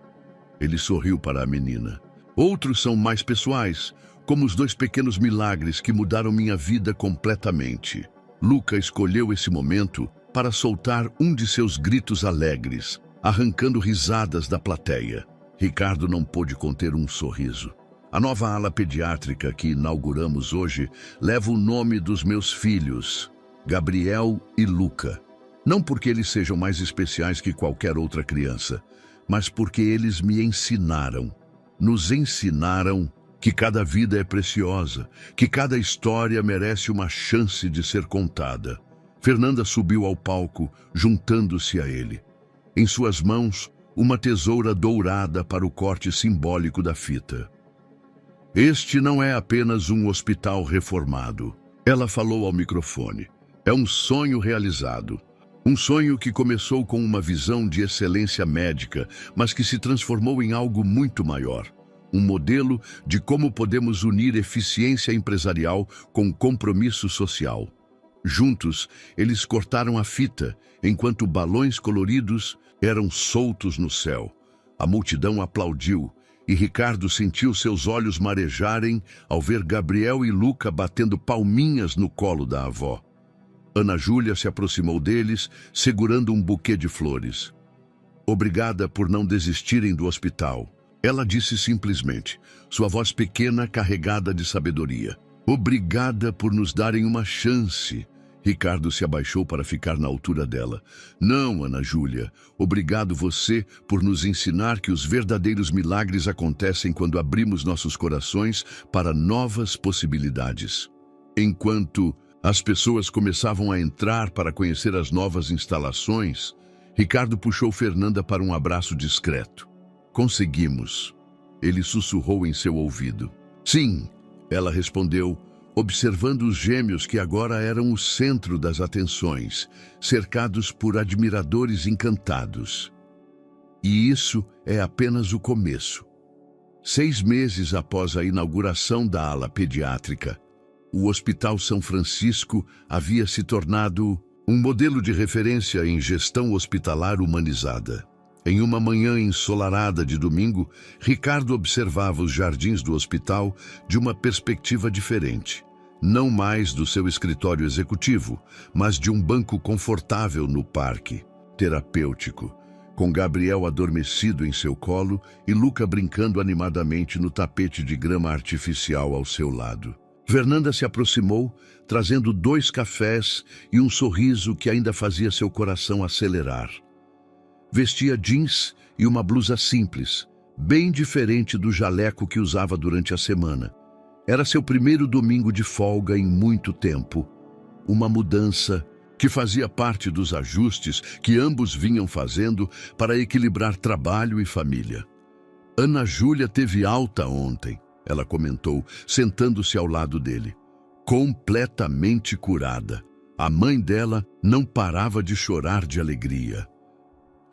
Ele sorriu para a menina. Outros são mais pessoais, como os 2 pequenos milagres que mudaram minha vida completamente. Luca escolheu esse momento para soltar um de seus gritos alegres, arrancando risadas da plateia. Ricardo não pôde conter um sorriso. A nova ala pediátrica que inauguramos hoje leva o nome dos meus filhos, Gabriel e Luca. Não porque eles sejam mais especiais que qualquer outra criança, mas porque eles me ensinaram, nos ensinaram que cada vida é preciosa, que cada história merece uma chance de ser contada. Fernanda subiu ao palco, juntando-se a ele. Em suas mãos, uma tesoura dourada para o corte simbólico da fita. Este não é apenas um hospital reformado. Ela falou ao microfone. É um sonho realizado. Um sonho que começou com uma visão de excelência médica, mas que se transformou em algo muito maior. Um modelo de como podemos unir eficiência empresarial com compromisso social. Juntos, eles cortaram a fita, enquanto balões coloridos eram soltos no céu. A multidão aplaudiu, e Ricardo sentiu seus olhos marejarem ao ver Gabriel e Luca batendo palminhas no colo da avó. Ana Júlia se aproximou deles, segurando um buquê de flores. Obrigada por não desistirem do hospital. Ela disse simplesmente, sua voz pequena carregada de sabedoria. Obrigada por nos darem uma chance. Ricardo se abaixou para ficar na altura dela. Não, Ana Júlia, obrigado você por nos ensinar que os verdadeiros milagres acontecem quando abrimos nossos corações para novas possibilidades. Enquanto as pessoas começavam a entrar para conhecer as novas instalações, Ricardo puxou Fernanda para um abraço discreto. Conseguimos, ele sussurrou em seu ouvido. Sim, ela respondeu, observando os gêmeos que agora eram o centro das atenções, cercados por admiradores encantados. E isso é apenas o começo. 6 meses após a inauguração da ala pediátrica, o Hospital São Francisco havia se tornado um modelo de referência em gestão hospitalar humanizada. Em uma manhã ensolarada de domingo, Ricardo observava os jardins do hospital de uma perspectiva diferente. Não mais do seu escritório executivo, mas de um banco confortável no parque, terapêutico, com Gabriel adormecido em seu colo e Luca brincando animadamente no tapete de grama artificial ao seu lado. Fernanda se aproximou, trazendo 2 cafés e um sorriso que ainda fazia seu coração acelerar. Vestia jeans e uma blusa simples, bem diferente do jaleco que usava durante a semana. Era seu primeiro domingo de folga em muito tempo. Uma mudança que fazia parte dos ajustes que ambos vinham fazendo para equilibrar trabalho e família. Ana Júlia teve alta ontem, ela comentou, sentando-se ao lado dele. Completamente curada. A mãe dela não parava de chorar de alegria.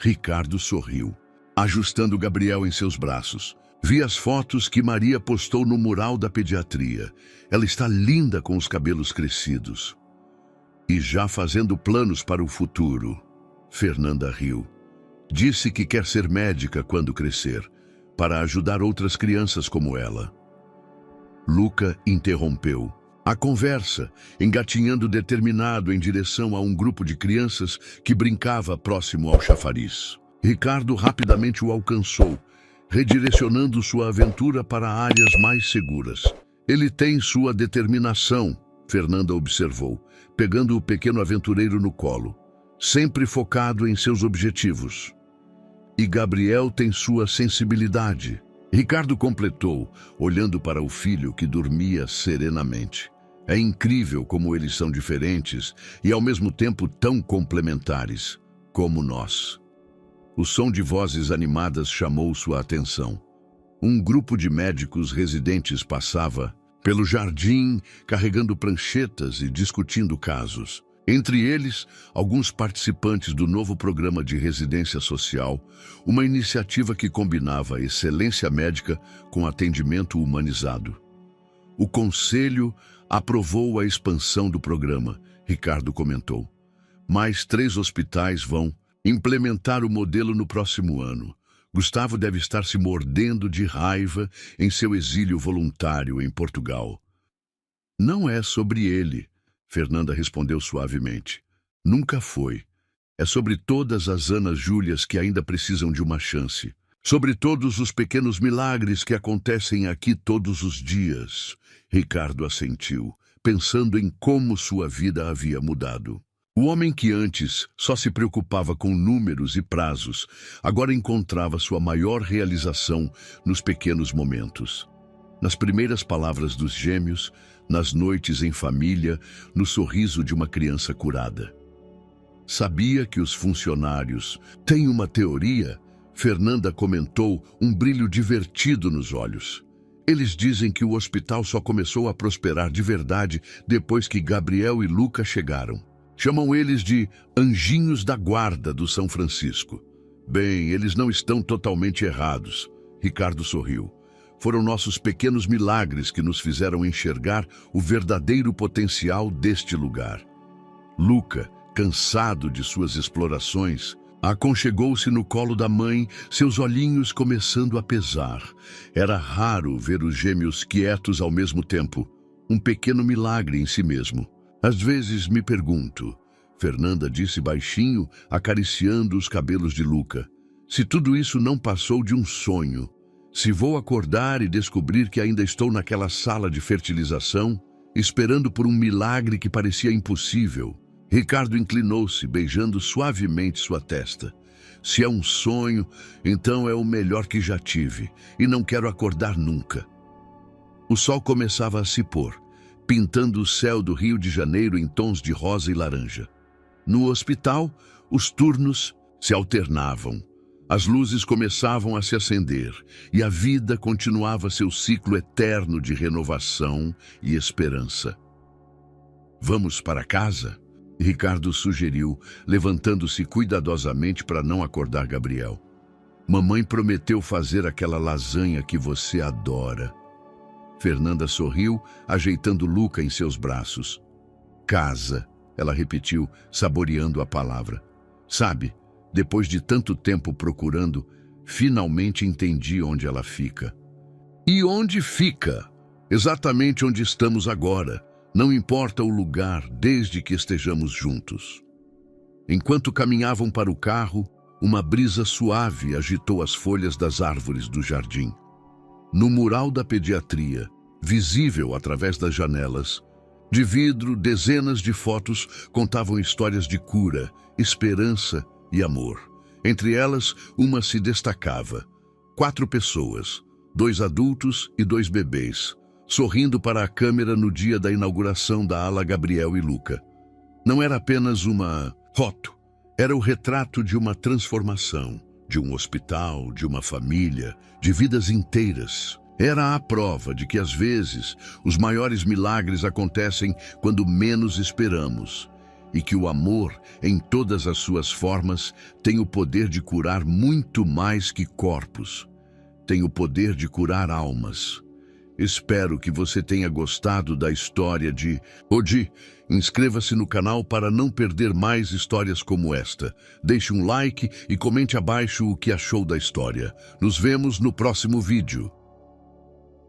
Ricardo sorriu, ajustando Gabriel em seus braços. Vi as fotos que Maria postou no mural da pediatria. Ela está linda com os cabelos crescidos. E já fazendo planos para o futuro. Fernanda riu. Disse que quer ser médica quando crescer, para ajudar outras crianças como ela. Luca interrompeu a conversa, engatinhando determinado em direção a um grupo de crianças que brincava próximo ao chafariz. Ricardo rapidamente o alcançou, redirecionando sua aventura para áreas mais seguras. Ele tem sua determinação, Fernanda observou, pegando o pequeno aventureiro no colo, sempre focado em seus objetivos. E Gabriel tem sua sensibilidade. Ricardo completou, olhando para o filho que dormia serenamente. É incrível como eles são diferentes e ao mesmo tempo tão complementares, como nós. O som de vozes animadas chamou sua atenção. Um grupo de médicos residentes passava pelo jardim, carregando pranchetas e discutindo casos. Entre eles, alguns participantes do novo programa de residência social, uma iniciativa que combinava excelência médica com atendimento humanizado. O conselho aprovou a expansão do programa, Ricardo comentou. Mais 3 hospitais vão implementar o modelo no próximo ano. Gustavo deve estar se mordendo de raiva em seu exílio voluntário em Portugal. Não é sobre ele, Fernanda respondeu suavemente. Nunca foi. É sobre todas as Anas Júlias que ainda precisam de uma chance. Sobre todos os pequenos milagres que acontecem aqui todos os dias. Ricardo assentiu, pensando em como sua vida havia mudado. O homem que antes só se preocupava com números e prazos, agora encontrava sua maior realização nos pequenos momentos. Nas primeiras palavras dos gêmeos, nas noites em família, no sorriso de uma criança curada. Sabia que os funcionários têm uma teoria? Fernanda comentou, um brilho divertido nos olhos. Eles dizem que o hospital só começou a prosperar de verdade depois que Gabriel e Luca chegaram. Chamam eles de anjinhos da guarda do São Francisco. Bem, eles não estão totalmente errados. Ricardo sorriu. Foram nossos pequenos milagres que nos fizeram enxergar o verdadeiro potencial deste lugar. Luca, cansado de suas explorações, aconchegou-se no colo da mãe, seus olhinhos começando a pesar. Era raro ver os gêmeos quietos ao mesmo tempo. Um pequeno milagre em si mesmo. Às vezes me pergunto, Fernanda disse baixinho, acariciando os cabelos de Luca, se tudo isso não passou de um sonho. Se vou acordar e descobrir que ainda estou naquela sala de fertilização, esperando por um milagre que parecia impossível. Ricardo inclinou-se, beijando suavemente sua testa. Se é um sonho, então é o melhor que já tive, e não quero acordar nunca. O sol começava a se pôr, pintando o céu do Rio de Janeiro em tons de rosa e laranja. No hospital, os turnos se alternavam. As luzes começavam a se acender e a vida continuava seu ciclo eterno de renovação e esperança. Vamos para casa? Ricardo sugeriu, levantando-se cuidadosamente para não acordar Gabriel. Mamãe prometeu fazer aquela lasanha que você adora. Fernanda sorriu, ajeitando Luca em seus braços. Casa, ela repetiu, saboreando a palavra. Sabe, depois de tanto tempo procurando, finalmente entendi onde ela fica. E onde fica? Exatamente onde estamos agora. Não importa o lugar, desde que estejamos juntos. Enquanto caminhavam para o carro, uma brisa suave agitou as folhas das árvores do jardim. No mural da pediatria, visível através das janelas, de vidro, dezenas de fotos contavam histórias de cura, esperança e amor. Entre elas, uma se destacava. 4 pessoas, 2 adultos e 2 bebês, sorrindo para a câmera no dia da inauguração da ala Gabriel e Luca. Não era apenas uma foto, era o retrato de uma transformação, de um hospital, de uma família, de vidas inteiras. Era a prova de que, às vezes, os maiores milagres acontecem quando menos esperamos e que o amor, em todas as suas formas, tem o poder de curar muito mais que corpos. Tem o poder de curar almas. Espero que você tenha gostado da história de Odi. Inscreva-se no canal para não perder mais histórias como esta. Deixe um like e comente abaixo o que achou da história. Nos vemos no próximo vídeo.